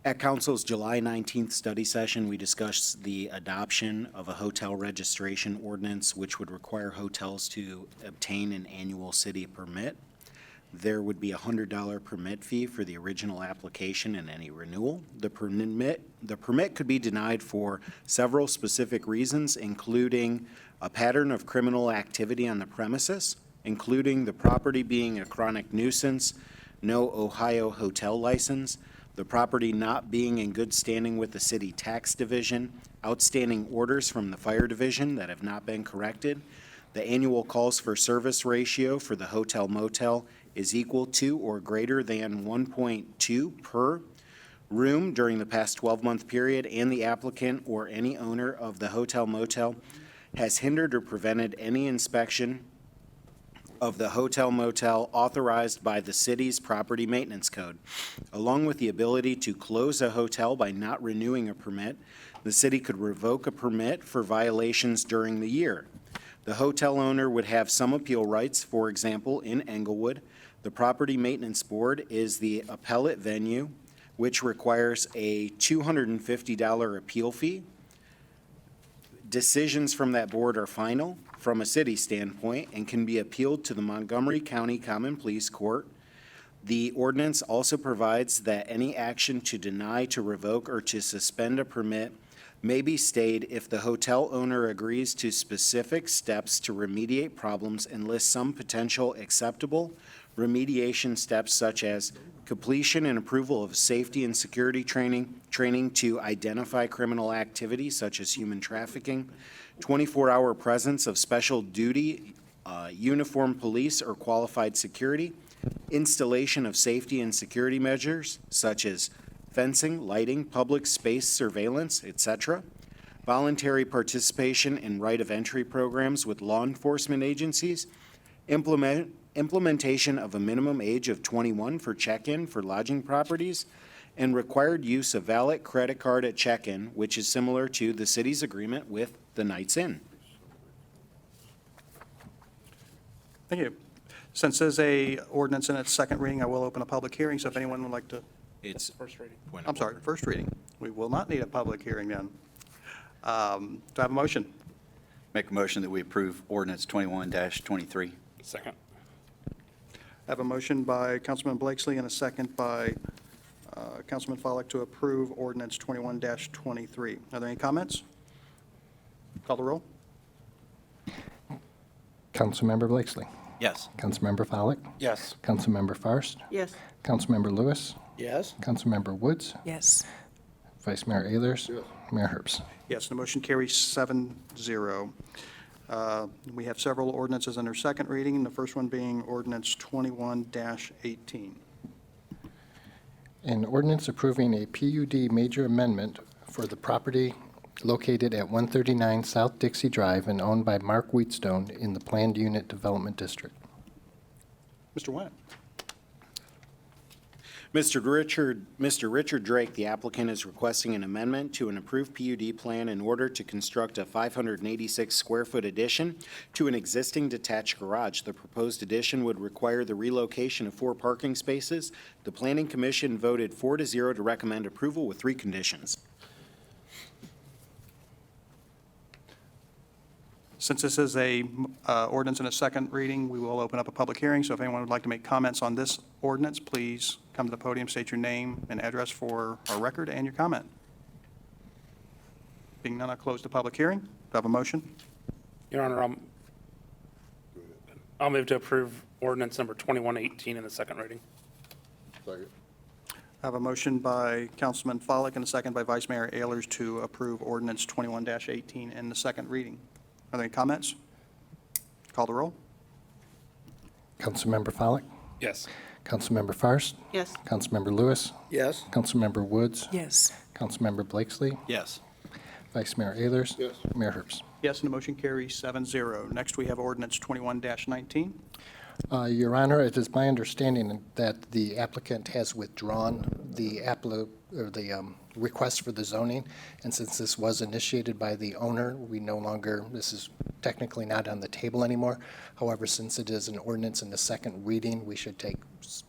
At Council's July 19th study session, we discussed the adoption of a hotel registration ordinance, which would require hotels to obtain an annual city permit. There would be a $100 permit fee for the original application and any renewal. The permit could be denied for several specific reasons, including a pattern of criminal activity on the premises, including the property being a chronic nuisance, no Ohio hotel license, the property not being in good standing with the city tax division, outstanding orders from the fire division that have not been corrected, the annual calls for service ratio for the hotel motel is equal to or greater than 1.2 per room during the past 12-month period, and the applicant or any owner of the hotel motel has hindered or prevented any inspection of the hotel motel authorized by the city's property maintenance code. Along with the ability to close a hotel by not renewing a permit, the city could revoke a permit for violations during the year. The hotel owner would have some appeal rights. For example, in Englewood, the Property Maintenance Board is the appellate venue, which requires a $250 appeal fee. Decisions from that board are final from a city standpoint and can be appealed to the Montgomery County Common Pleas Court. The ordinance also provides that any action to deny, to revoke, or to suspend a permit may be stayed if the hotel owner agrees to specific steps to remediate problems and lists some potential acceptable remediation steps such as completion and approval of safety and security training to identify criminal activity such as human trafficking, 24-hour presence of special duty uniformed police or qualified security, installation of safety and security measures such as fencing, lighting, public space surveillance, etc., voluntary participation in right of entry programs with law enforcement agencies, implementation of a minimum age of 21 for check-in for lodging properties, and required use of valid credit card at check-in, which is similar to the city's agreement with the Knights Inn. Thank you. Since this is a ordinance in its second reading, I will open a public hearing, so if anyone would like to, It's first reading. point of I'm sorry, order. first reading. We will not need a public hearing then. Do I have a motion? Make a motion that we approve ordinance 21-23. Second. I have a motion by Councilman Blakesley and a second by Councilman Follick to approve ordinance 21-23. Are there any comments? Call the roll. Councilmember Blakesley. Yes. Councilmember Follick. Yes. Councilmember Fairst. Yes. Councilmember Lewis. Yes? Councilmember Woods. Yes. Vice Mayor Ayers. Mayor Herbst. Yes, the motion carries 7-0. We have several ordinances under second reading, the first one being ordinance 21-18. An ordinance approving a PUD major amendment for the property located at 139 South Dixie Drive and owned by Mark Wheatstone in the Planned Unit Development District. Mr. Wendt. Mr. Richard Drake, the applicant, is requesting an amendment to an approved PUD plan in order to construct a 586-square-foot addition to an existing detached garage. The proposed addition would require the relocation of 4 parking spaces. The Planning Commission voted 4-0 to recommend approval with 3 conditions. Since this is a ordinance in a second reading, we will open up a public hearing, so if anyone would like to make comments on this ordinance, please come to the podium, state your name and address for our record and your comment. Being none, I'll close the public hearing. Do I have a motion? Your Honor, I'll move to approve ordinance number 2118 in the second reading. I have a motion by Councilman Follick and a second by Vice Mayor Ayers to approve ordinance 21-18 in the second reading. Are there any comments? Call the roll. Councilmember Follick. Yes. Councilmember Fairst. Yes. Councilmember Lewis. Yes? Councilmember Woods. Yes. Councilmember Blakesley. Yes. Vice Mayor Ayers. Yes. Mayor Herbst. Yes, and the motion carries 7-0. Next, we have ordinance 21-19. Your Honor, it is my understanding that the applicant has withdrawn the request for the zoning, and since this was initiated by the owner, this is technically not on the table anymore. However, since it is an ordinance in the second reading, we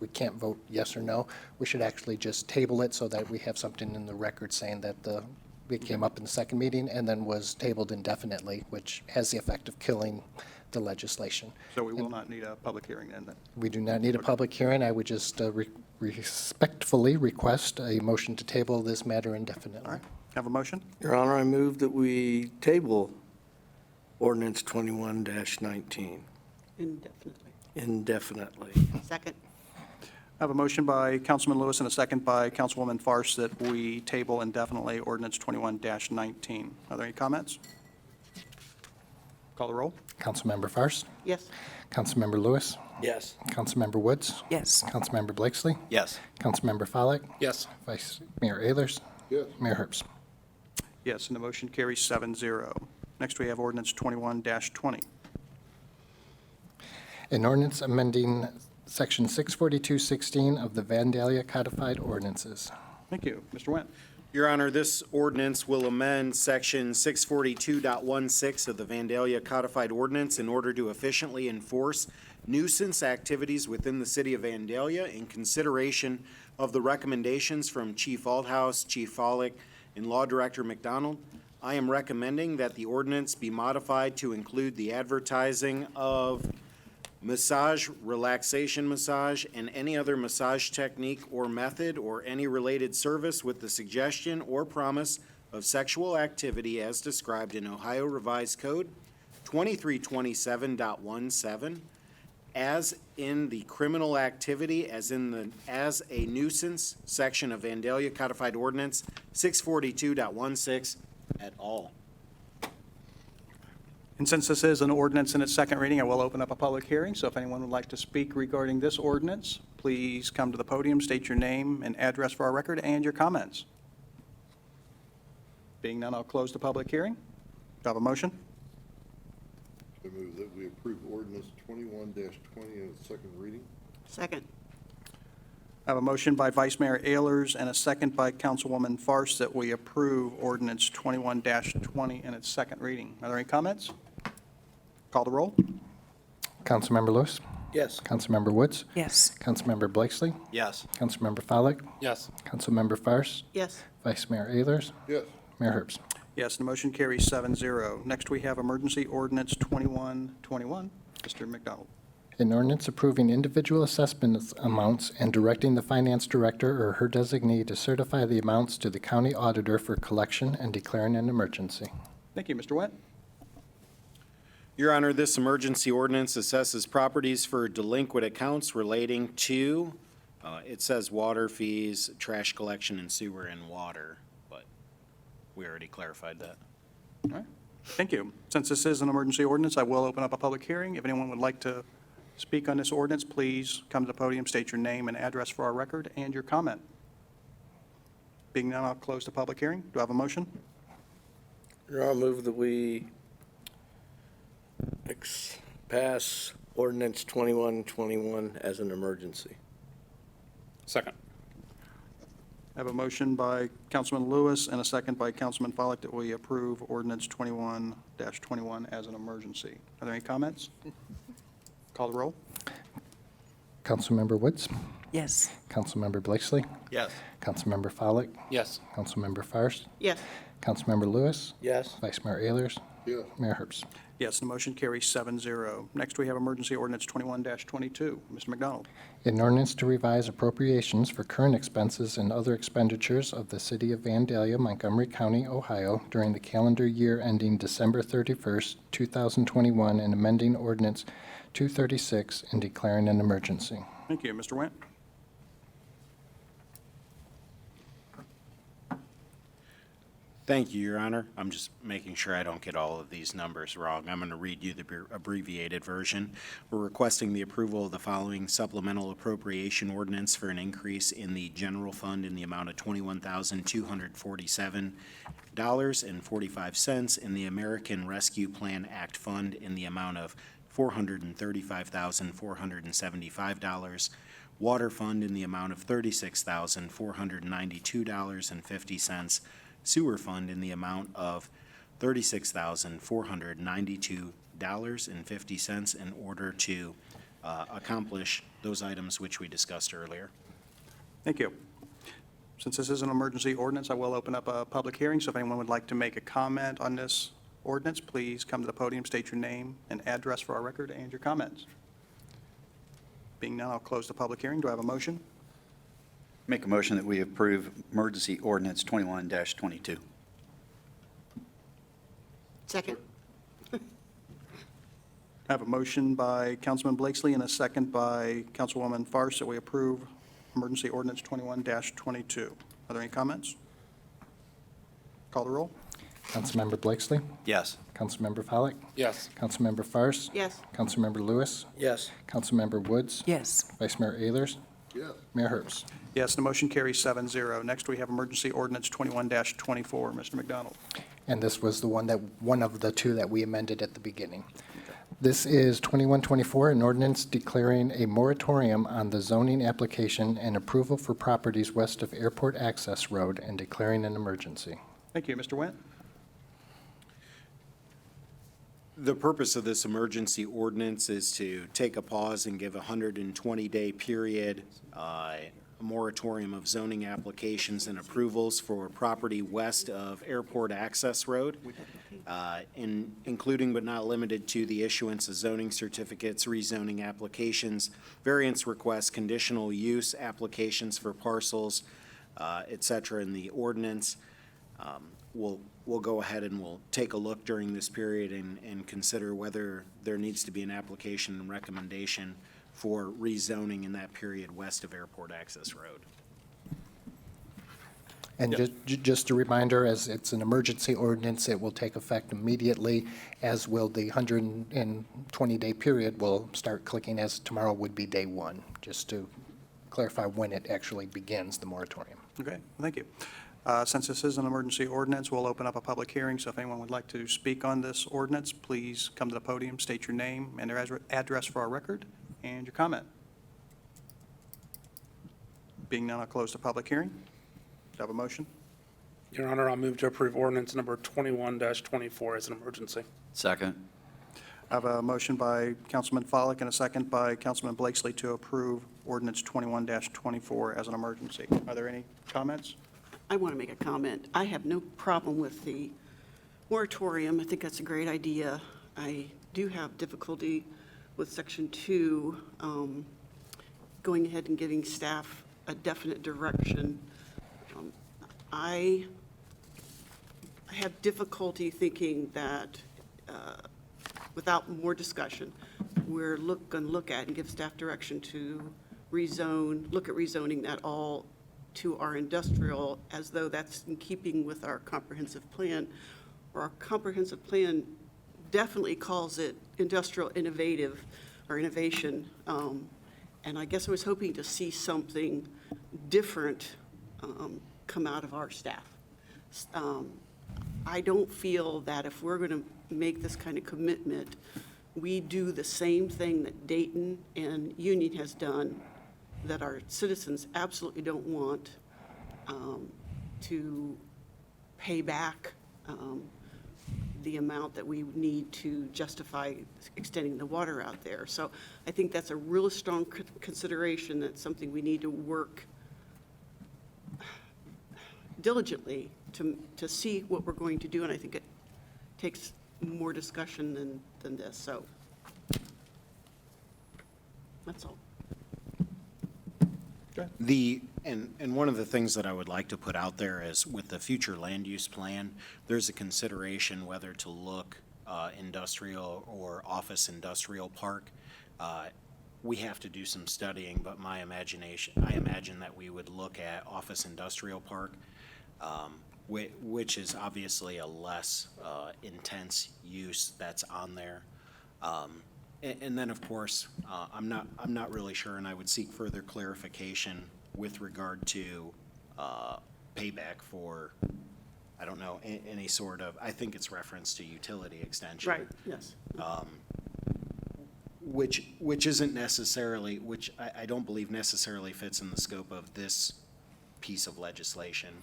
can't vote yes or no. We should actually just table it so that we have something in the record saying that it came up in the second meeting and then was tabled indefinitely, which has the effect of killing the legislation. So we will not need a public hearing then? We do not need a public hearing. I would just respectfully request a motion to table this matter indefinitely. All right, have a motion? Your Honor, I move that we table ordinance 21-19 Indefinitely. indefinitely. Second. I have a motion by Councilman Lewis and a second by Councilwoman Farce that we table indefinitely ordinance 21-19. Are there any comments? Call the roll. Councilmember Fairst. Yes. Councilmember Lewis. Yes? Councilmember Woods. Yes. Councilmember Blakesley. Yes. Councilmember Follick. Yes. Vice Mayor Ayers. Yes. Mayor Herbst. Yes, and the motion carries 7-0. Next, we have ordinance 21-20. An ordinance amending Section 64216 of the Vandalia Codified Ordinances. Thank you. Mr. Wendt. Your Honor, this ordinance will amend Section 642.16 of the Vandalia Codified Ordinance in order to efficiently enforce nuisance activities within the city of Vandalia in consideration of the recommendations from Chief Althouse, Chief Follick, and Law Director McDonald. I am recommending that the ordinance be modified to include the advertising of massage, relaxation massage, and any other massage technique or method or any related service with the suggestion or promise of sexual activity as described in Ohio Revised Code 2327.17, as in the criminal activity, as a nuisance section of Vandalia Codified Ordinance 642.16 at all. And since this is an ordinance in its second reading, I will open up a public hearing. So if anyone would like to speak regarding this ordinance, please come to the podium, state your name and address for our record and your comments. Being none, I'll close the public hearing. Do I have a motion? I move that we approve ordinance 21-20 in its second reading. Second. I have a motion by Vice Mayor Ehlers and a second by Councilwoman Farce that we approve ordinance 21-20 in its second reading. Are there any comments? Call the roll. Councilmember Lewis. Yes. Councilmember Woods. Yes. Councilmember Blakesley. Yes. Councilmember Follak. Yes. Councilmember Farce. Yes. Vice Mayor Ehlers. Yes. Mayor Herbst. Yes, the motion carries 7-0. Next, we have emergency ordinance 2121. Mr. McDonald. An ordinance approving individual assessment amounts and directing the finance director or her designee to certify the amounts to the county auditor for collection and declaring an emergency. Thank you, Mr. Wendt. Your Honor, this emergency ordinance assesses properties for delinquent accounts relating to, it says water fees, trash collection, and sewer and water, but we already clarified that. All right. Thank you. Since this is an emergency ordinance, I will open up a public hearing. If anyone would like to speak on this ordinance, please come to the podium, state your name and address for our record and your comment. Being none, I'll close the public hearing. Do I have a motion? Your Honor, I move that we pass ordinance 2121 as an emergency. Second. I have a motion by Councilman Lewis and a second by Councilman Follak that we approve ordinance 21-21 as an emergency. Are there any comments? Call the roll. Councilmember Woods. Yes. Councilmember Blakesley. Yes. Councilmember Follak. Yes. Councilmember Farce. Yes. Councilmember Lewis. Yes. Vice Mayor Ehlers. Yes. Mayor Herbst. Yes, the motion carries 7-0. Next, we have emergency ordinance 21-22. Mr. McDonald. An ordinance to revise appropriations for current expenses and other expenditures of the city of Vandalia, Montgomery County, Ohio during the calendar year ending December 31st, 2021, and amending ordinance 236 and declaring an emergency. Thank you. Mr. Wendt. Thank you, Your Honor. I'm just making sure I don't get all of these numbers wrong. I'm going to read you the abbreviated version. We're requesting the approval of the following supplemental appropriation ordinance for an increase in the general fund in the amount of $21,247.45, in the American Rescue Plan Act Fund in the amount of $435,475, Water Fund in the amount of $36,492.50, Sewer Fund in the amount of $36,492.50 in order to accomplish those items which we discussed earlier. Thank you. Since this is an emergency ordinance, I will open up a public hearing. So if anyone would like to make a comment on this ordinance, please come to the podium, state your name and address for our record and your comments. Being none, I'll close the public hearing. Do I have a motion? Make a motion that we approve emergency ordinance 21-22. Second. I have a motion by Councilman Blakesley and a second by Councilwoman Farce that we approve emergency ordinance 21-22. Are there any comments? Call the roll. Councilmember Blakesley. Yes. Councilmember Follak. Yes. Councilmember Farce. Yes. Councilmember Lewis. Yes. Councilmember Woods. Yes. Vice Mayor Ehlers. Yes. Mayor Herbst. Yes, the motion carries 7-0. Next, we have emergency ordinance 21-24. Mr. McDonald. And this was the one of the two that we amended at the beginning. This is 2124, an ordinance declaring a moratorium on the zoning application and approval for properties west of Airport Access Road and declaring an emergency. Thank you. Mr. Wendt. The purpose of this emergency ordinance is to take a pause and give a 120-day period, a moratorium of zoning applications and approvals for property west of Airport Access Road, including but not limited to the issuance of zoning certificates, rezoning applications, variance requests, conditional use applications for parcels, et cetera, in the ordinance. We'll go ahead and we'll take a look during this period and consider whether there needs to be an application and recommendation for rezoning in that period west of Airport Access Road. And just a reminder, as it's an emergency ordinance, it will take effect immediately, as will the 120-day period will start clicking, as tomorrow would be day one, just to clarify when it actually begins, the moratorium. Okay, thank you. Since this is an emergency ordinance, we'll open up a public hearing, so if anyone would like to speak on this ordinance, please come to the podium, state your name and their address for our record, and your comment. Being none, I'll close the public hearing. Do I have a motion? Your Honor, I'll move to approve ordinance number 21-24 as an emergency. Second. I have a motion by Councilman Follick and a second by Councilman Blakesley to approve ordinance 21-24 as an emergency. Are there any comments? I want to make a comment. I have no problem with the moratorium. I think that's a great idea. I do have difficulty with Section 2, going ahead and giving staff a definite direction. I have difficulty thinking that without more discussion, we're going to look at and give staff direction to look at rezoning that all to our industrial, as though that's in keeping with our comprehensive plan. Or our comprehensive plan definitely calls it industrial innovative or innovation. And I guess I was hoping to see something different come out of our staff. I don't feel that if we're going to make this kind of commitment, we do the same thing that Dayton and Union has done, that our citizens absolutely don't want, to pay back the amount that we need to justify extending the water out there. So I think that's a really strong consideration. That's something we need to work diligently to see what we're going to do, and I think it takes more discussion than this, so that's all. And one of the things that I would like to put out there is, with the future land use plan, there's a consideration whether to look industrial or office industrial park. We have to do some studying, but I imagine that we would look at office industrial park, which is obviously a less intense use that's on there. And then, of course, I'm not really sure, and I would seek further clarification with regard to payback for, I don't know, any sort of, I think it's reference to utility extension. Right, yes. Which isn't necessarily, which I don't believe necessarily fits in the scope of this piece of legislation.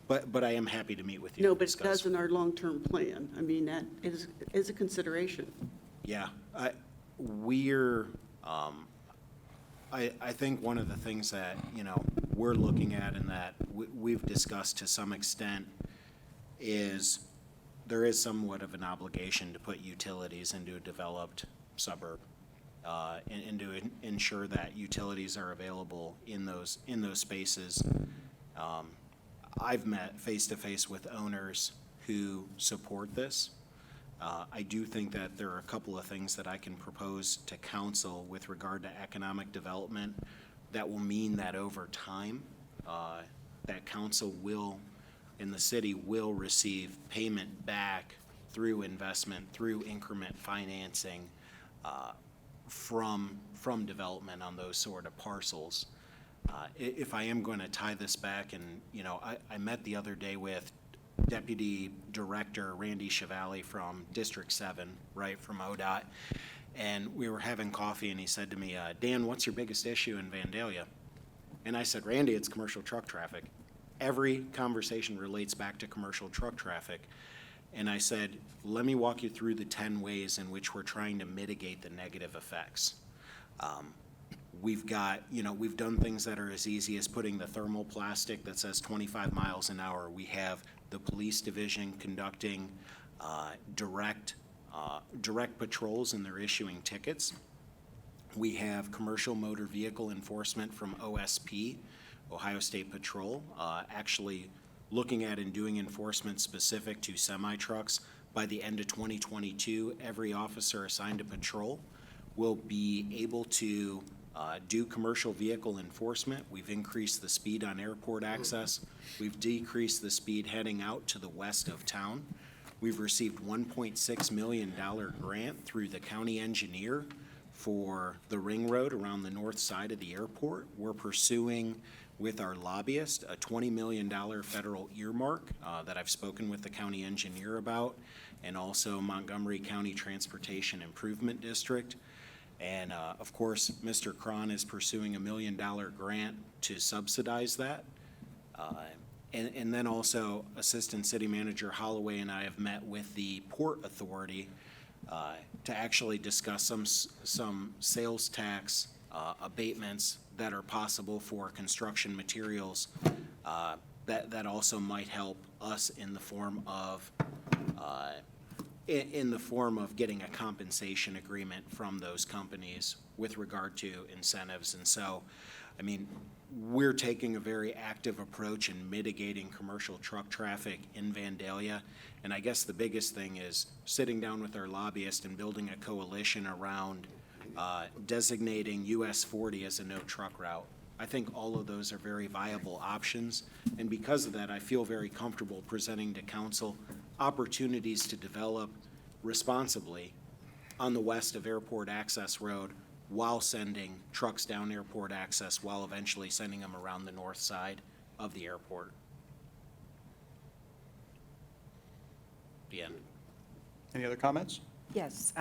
But I am happy to meet with you. No, to but it discuss. does in our long-term plan. I mean, that is a consideration. Yeah, I think one of the things that, we're looking at and that we've discussed to some extent is there is somewhat of an obligation to put utilities into a developed suburb, and to ensure that utilities are available in those spaces. I've met face-to-face with owners who support this. I do think that there are a couple of things that I can propose to council with regard to economic development that will mean that over time, that council will, and the city will receive payment back through investment, through increment financing, from development on those sort of parcels. If I am going to tie this back, and, I met the other day with Deputy Director Randy Chevalley from District 7, right, from ODOT, and we were having coffee, and he said to me, Dan, what's your biggest issue in Vandalia? And I said, Randy, it's commercial truck traffic. Every conversation relates back to commercial truck traffic. And I said, let me walk you through the 10 ways in which we're trying to mitigate the negative effects. We've got, we've done things that are as easy as putting the thermal plastic that says 25 miles an hour. We have the police division conducting direct patrols, and they're issuing tickets. We have commercial motor vehicle enforcement from OSP, Ohio State Patrol, actually looking at and doing enforcement specific to semi-trucks. By the end of 2022, every officer assigned to patrol will be able to do commercial vehicle enforcement. We've increased the speed on airport access. We've decreased the speed heading out to the west of town. We've received $1.6 million grant through the county engineer for the ring road around the north side of the airport. We're pursuing with our lobbyist a $20 million federal earmark that I've spoken with the county engineer about, and also Montgomery County Transportation Improvement District. And of course, Mr. Cron is pursuing a $1 million grant to subsidize that. And then also Assistant City Manager Holloway and I have met with the Port Authority to actually discuss some sales tax abatements that are possible for construction materials that also might help us in the form of getting a compensation agreement from those companies with regard to incentives. And so, I mean, we're taking a very active approach in mitigating commercial truck traffic in Vandalia. And I guess the biggest thing is sitting down with our lobbyist and building a coalition around designating US 40 as a no truck route. I think all of those are very viable options. And because of that, I feel very comfortable presenting to council opportunities to develop responsibly on the west of Airport Access Road while sending trucks down airport access, while eventually sending them around the north side of the airport. The end. Any other comments? Yes,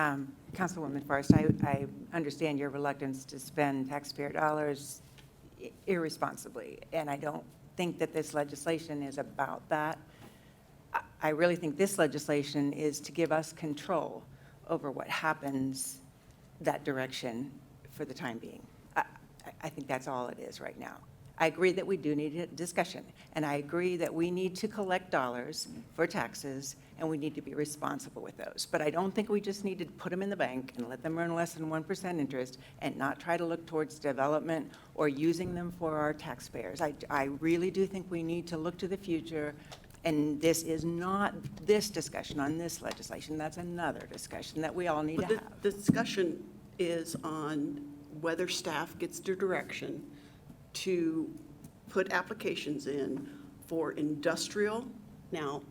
Councilwoman Forrest, I understand your reluctance to spend taxpayer dollars irresponsibly, and I don't think that this legislation is about that. I really think this legislation is to give us control over what happens that direction for the time being. I think that's all it is right now. I agree that we do need a discussion, and I agree that we need to collect dollars for taxes, and we need to be responsible with those. But I don't think we just need to put them in the bank and let them earn less than 1% interest and not try to look towards development or using them for our taxpayers. I really do think we need to look to the future, and this is not this discussion on this legislation. That's another discussion that we all need to have. The discussion is on whether staff gets the direction to put applications in for industrial. Now,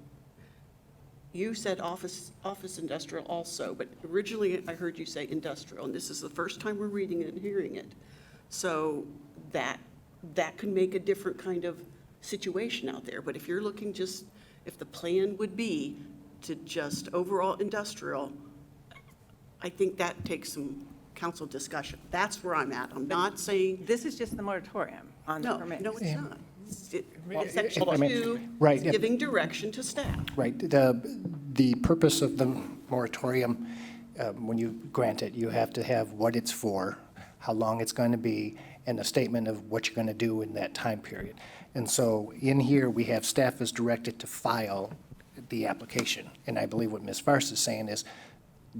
you said office industrial also, but originally I heard you say industrial, and this is the first time we're reading it and hearing it. So that could make a different kind of situation out there. But if you're looking if the plan would be to just overall industrial, I think that takes some council discussion. That's where I'm at. I'm not saying. This is just the moratorium on the permits. No, it's not. Section I mean, 2 right, is giving direction to staff. Right. The purpose of the moratorium, when you grant it, you have to have what it's for, how long it's going to be, and a statement of what you're going to do in that time period. And so in here, we have staff is directed to file the application. And I believe what Ms. Farce is saying is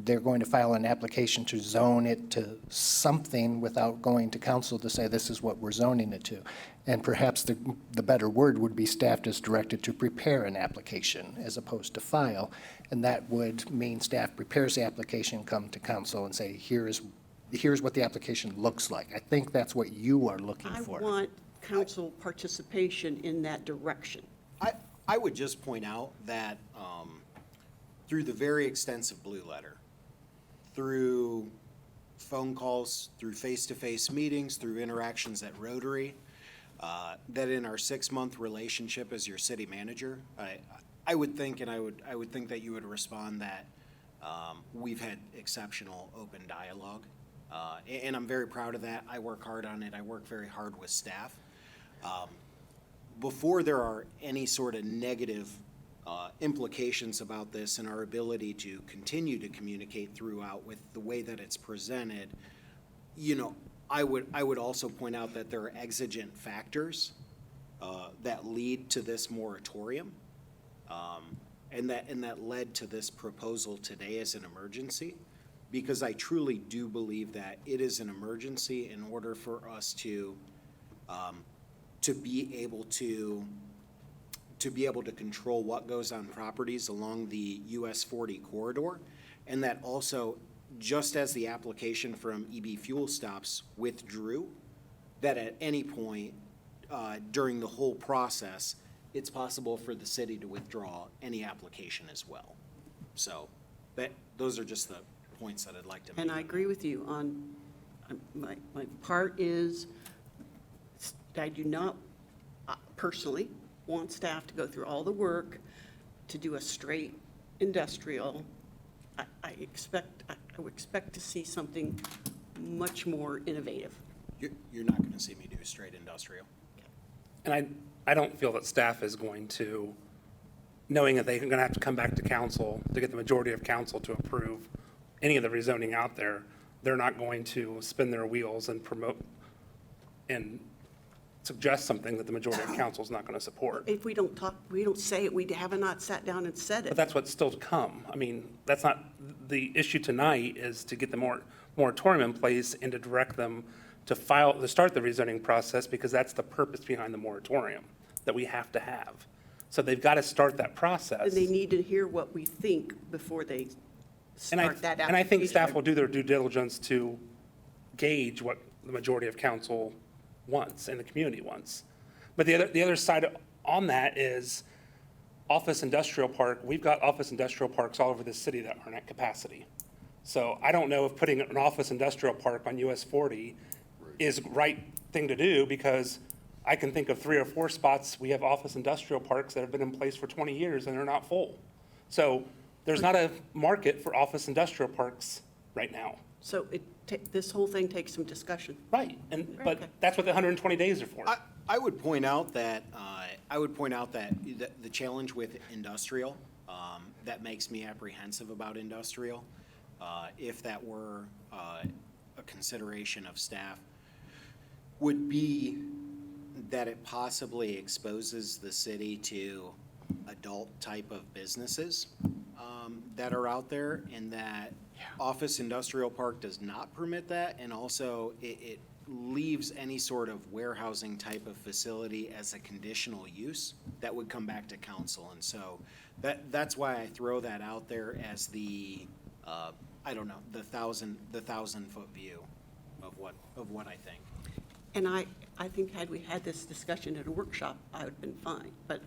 they're going to file an application to zone it to something without going to council to say this is what we're zoning it to. And perhaps the better word would be staff is directed to prepare an application as opposed to file. And that would mean staff prepares the application, come to council and say, here's what the application looks like. I think that's what you are looking for. I want council participation in that direction. I would just point out that through the very extensive blue letter, through phone calls, through face-to-face meetings, through interactions at Rotary, that in our 6-month relationship as your city manager, I would think, and I would think that you would respond that we've had exceptional open dialogue. And I'm very proud of that. I work hard on it. I work very hard with staff. Before there are any sort of negative implications about this and our ability to continue to communicate throughout with the way that it's presented, I would also point out that there are exigent factors that lead to this moratorium, and that led to this proposal today as an emergency, because I truly do believe that it is an emergency in order for us to be able to to be able to control what goes on properties along the US 40 corridor. And that also, just as the application from EB Fuel Stops withdrew, that at any point during the whole process, it's possible for the city to withdraw any application as well. So those are just the points that I'd like to make. And I agree with you on, my part is, I do not personally want staff to go through all the work to do a straight industrial. I would expect to see something much more innovative. You're not going to see me do straight industrial. And I don't feel that staff is going to, knowing that they're going to have to come back to council to get the majority of council to approve any of the rezoning out there, they're not going to spin their wheels and promote and suggest something that the majority of council is not going to support. If we don't talk, we don't say it, we have not sat down and said But it. that's what's still to come. I mean, that's not, the issue tonight is to get the moratorium in place and to direct them to start the rezoning process, because that's the purpose behind the moratorium that we have to have. So they've got to start that process. And they need to hear what we think before they start that application. And I think staff will do their due diligence to gauge what the majority of council wants and the community wants. But the other side on that is office industrial park. We've got office industrial parks all over the city that aren't at capacity. So I don't know if putting an office industrial park on US 40 is the right thing to do, because I can think of 3 or 4 spots. We have office industrial parks that have been in place for 20 years and they're not full. So there's not a market for office industrial parks right now. So this whole thing takes some discussion. Right, but that's what the 120 days are for. I would point out that the challenge with industrial, that makes me apprehensive about industrial, if that were a consideration of staff, would be that it possibly exposes the city to adult type of businesses that are out there, and that office industrial park does not permit that, and also it leaves any sort of warehousing type of facility as a conditional use that would come back to council. And so that's why I throw that out there as the I don't know, the 1,000-foot view of what I think. And I think had we had this discussion at a workshop, I would have been fine, but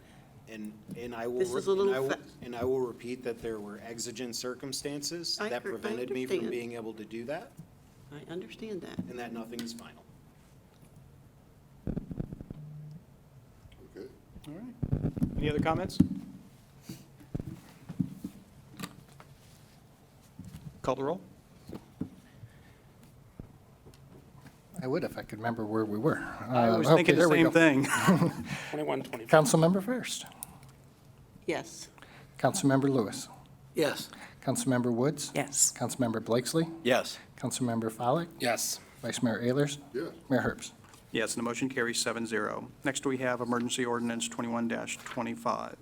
And I will, This is a little and I will repeat that there were exigent circumstances that prevented me from understand. being able to do that, I understand that. and that nothing is final. Okay. All right. Any other comments? Call the roll. I would if I could remember where we were. I was Okay, thinking the there we same go. thing. 21, 24. Councilmember First. Yes. Councilmember Lewis. Yes. Councilmember Woods. Yes. Councilmember Blakesley. Yes. Councilmember Follak. Yes. Vice Mayor Ehlers. Yes. Mayor Herbst. Yes, and the motion carries 7-0. Next, we have Emergency Ordinance 21-25.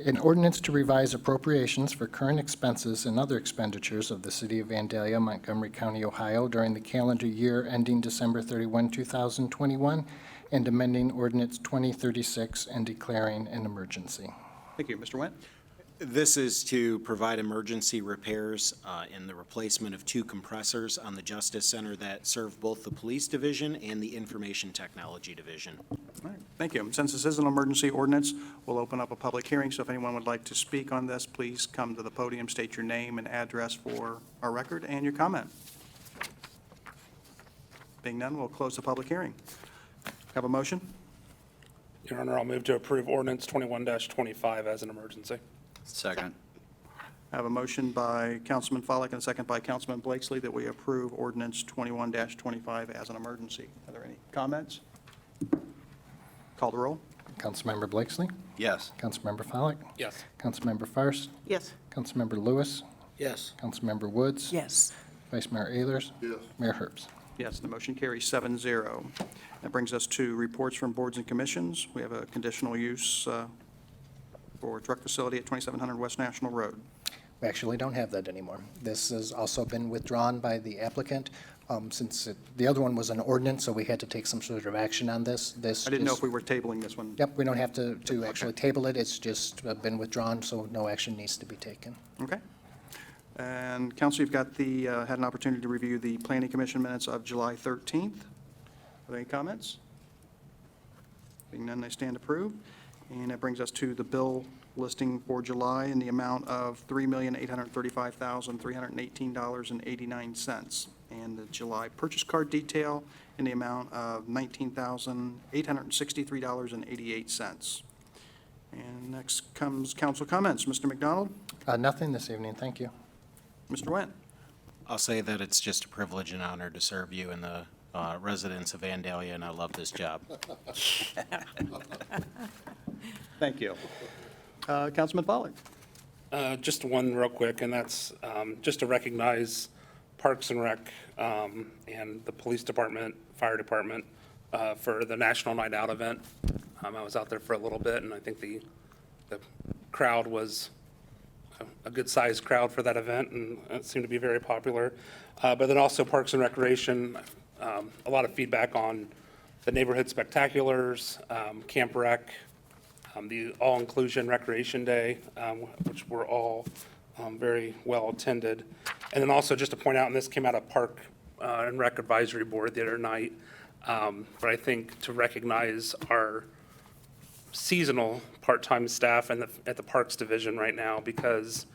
An ordinance to revise appropriations for current expenses and other expenditures of the City of Vandalia, Montgomery County, Ohio during the calendar year ending December 31, 2021, and amending Ordinance 2036 and declaring an emergency. Thank you. Mr. Wendt? This is to provide emergency repairs in the replacement of 2 compressors on the Justice Center that serve both the Police Division and the Information Technology Division. All right, thank you. Since this is an emergency ordinance, we'll open up a public hearing, so if anyone would like to speak on this, please come to the podium, state your name and address for our record and your comment. Being none, we'll close the public hearing. Have a motion? Your Honor, I'll move to approve ordinance 21-25 as an emergency. Second. I have a motion by Councilman Follak and a second by Councilman Blakesley that we approve ordinance 21-25 as an emergency. Are there any comments? Call the roll. Councilmember Blakesley. Yes. Councilmember Follak. Yes. Councilmember Fairst. Yes. Councilmember Lewis. Yes. Councilmember Woods. Yes. Vice Mayor Ehlers. Yes. Mayor Herbst. Yes, the motion carries 7-0. That brings us to reports from boards and commissions. We have a conditional use for truck facility at 2700 West National Road. We actually don't have that anymore. This has also been withdrawn by the applicant. Since the other one was an ordinance, so we had to take some sort of action on this. I didn't know if we were tabling this one. Yep, we don't have to actually table it. It's just been withdrawn, so no action needs to be taken. Okay. And council, you've got had an opportunity to review the Planning Commission minutes of July 13th. Are there any comments? Being none, they stand approved. And that brings us to the bill listing for July in the amount of $3,835,318.89. And the July purchase card detail in the amount of $19,863.88. And next comes council comments. Mr. McDonald? Nothing this evening, thank you. Mr. Wendt? I'll say that it's just a privilege and honor to serve you and the residents of Vandalia, and I love this job. Thank you. Councilman Pollard? Just one real quick, and that's just to recognize Parks and Rec and the police department, fire department for the National Night Out event. I was out there for a little bit, and I think the crowd was a good-sized crowd for that event, and it seemed to be very popular. But then also Parks and Recreation, a lot of feedback on the neighborhood spectaculars, Camp Rec, the All-Inclusion Recreation Day, which were all very well attended. And then also just to point out, and this came out of Park and Rec Advisory Board the other night, but I think to recognize our seasonal part-time staff at the Parks Division right now, because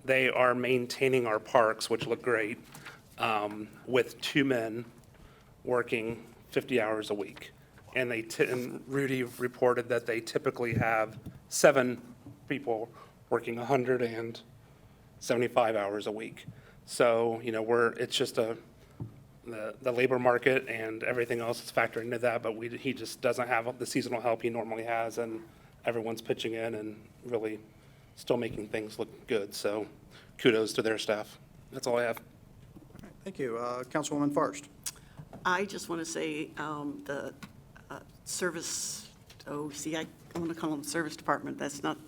they are maintaining our parks, which look great, with 2 men working 50 hours a week. And and Rudy reported that they typically have 7 people working 175 hours a week. So, it's just the labor market and everything else is factoring into that, but he just doesn't have the seasonal help he normally has, and everyone's pitching in and really still making things look good. So kudos to their staff. That's all I have. Thank you. Councilwoman Forrest? I just want to say the service, I want to call them service department. That's not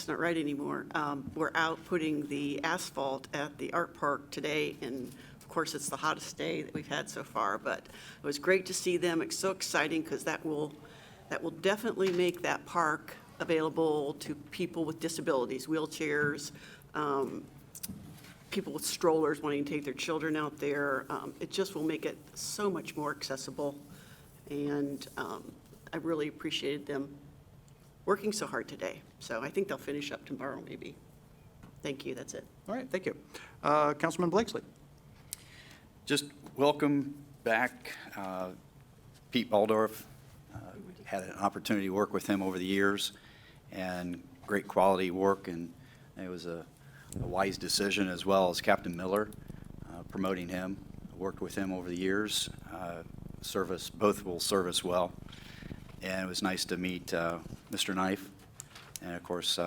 right anymore. We're out putting the asphalt at the art park today, and of course, it's the hottest day that we've had so far, but it was great to see them. It's so exciting because that will definitely make that park available to people with disabilities, wheelchairs, people with strollers wanting to take their children out there. It just will make it so much more accessible, and I really appreciated them working so hard today. So I think they'll finish up tomorrow, maybe. Thank you. That's it. All right, thank you. Councilman Blakesley? Just welcome back Pete Baldauf. Had an opportunity to work with him over the years, and great quality work, and it was a wise decision, as well as Captain Miller, promoting him. Worked with him over the years. Both will serve us well. And it was nice to meet Mr. Knife, and of course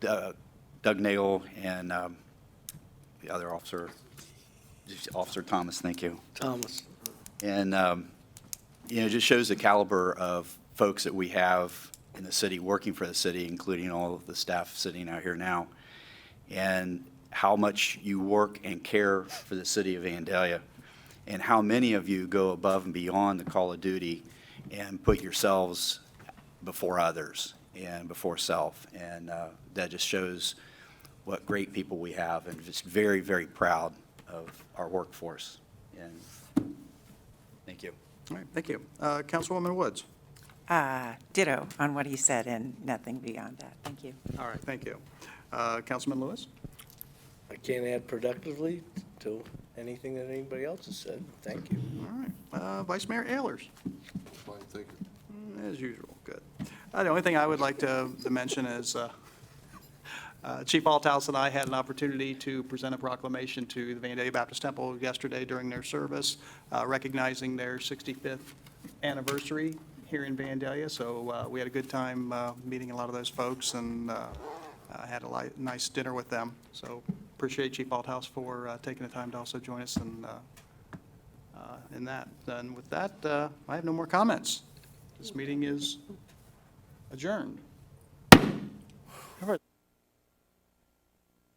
Doug Nagel, and the other officer, Officer Thomas. Thank you, Thomas. And it just shows the caliber of folks that we have in the city, working for the city, including all of the staff sitting out here now, and how much you work and care for the city of Vandalia, and how many of you go above and beyond the call of duty and put yourselves before others and before self. And that just shows what great people we have, and just very, very proud of our workforce. And thank you. All right, thank you. Councilwoman Woods? Ditto on what he said and nothing beyond that. Thank you. All right, thank you. Councilman Lewis? I can't add productively to anything that anybody else has said. Thank you. All right. Vice Mayor Ehlers? Fine, thank you. As usual, good. The only thing I would like to mention is Chief Althouse and I had an opportunity to present a proclamation to the Vandalia Baptist Temple yesterday during their service, recognizing their 65th anniversary here in Vandalia. So we had a good time meeting a lot of those folks, and had a nice dinner with them. So appreciate Chief Althouse for taking the time to also join us in that. And with that, I have no more comments. This meeting is adjourned.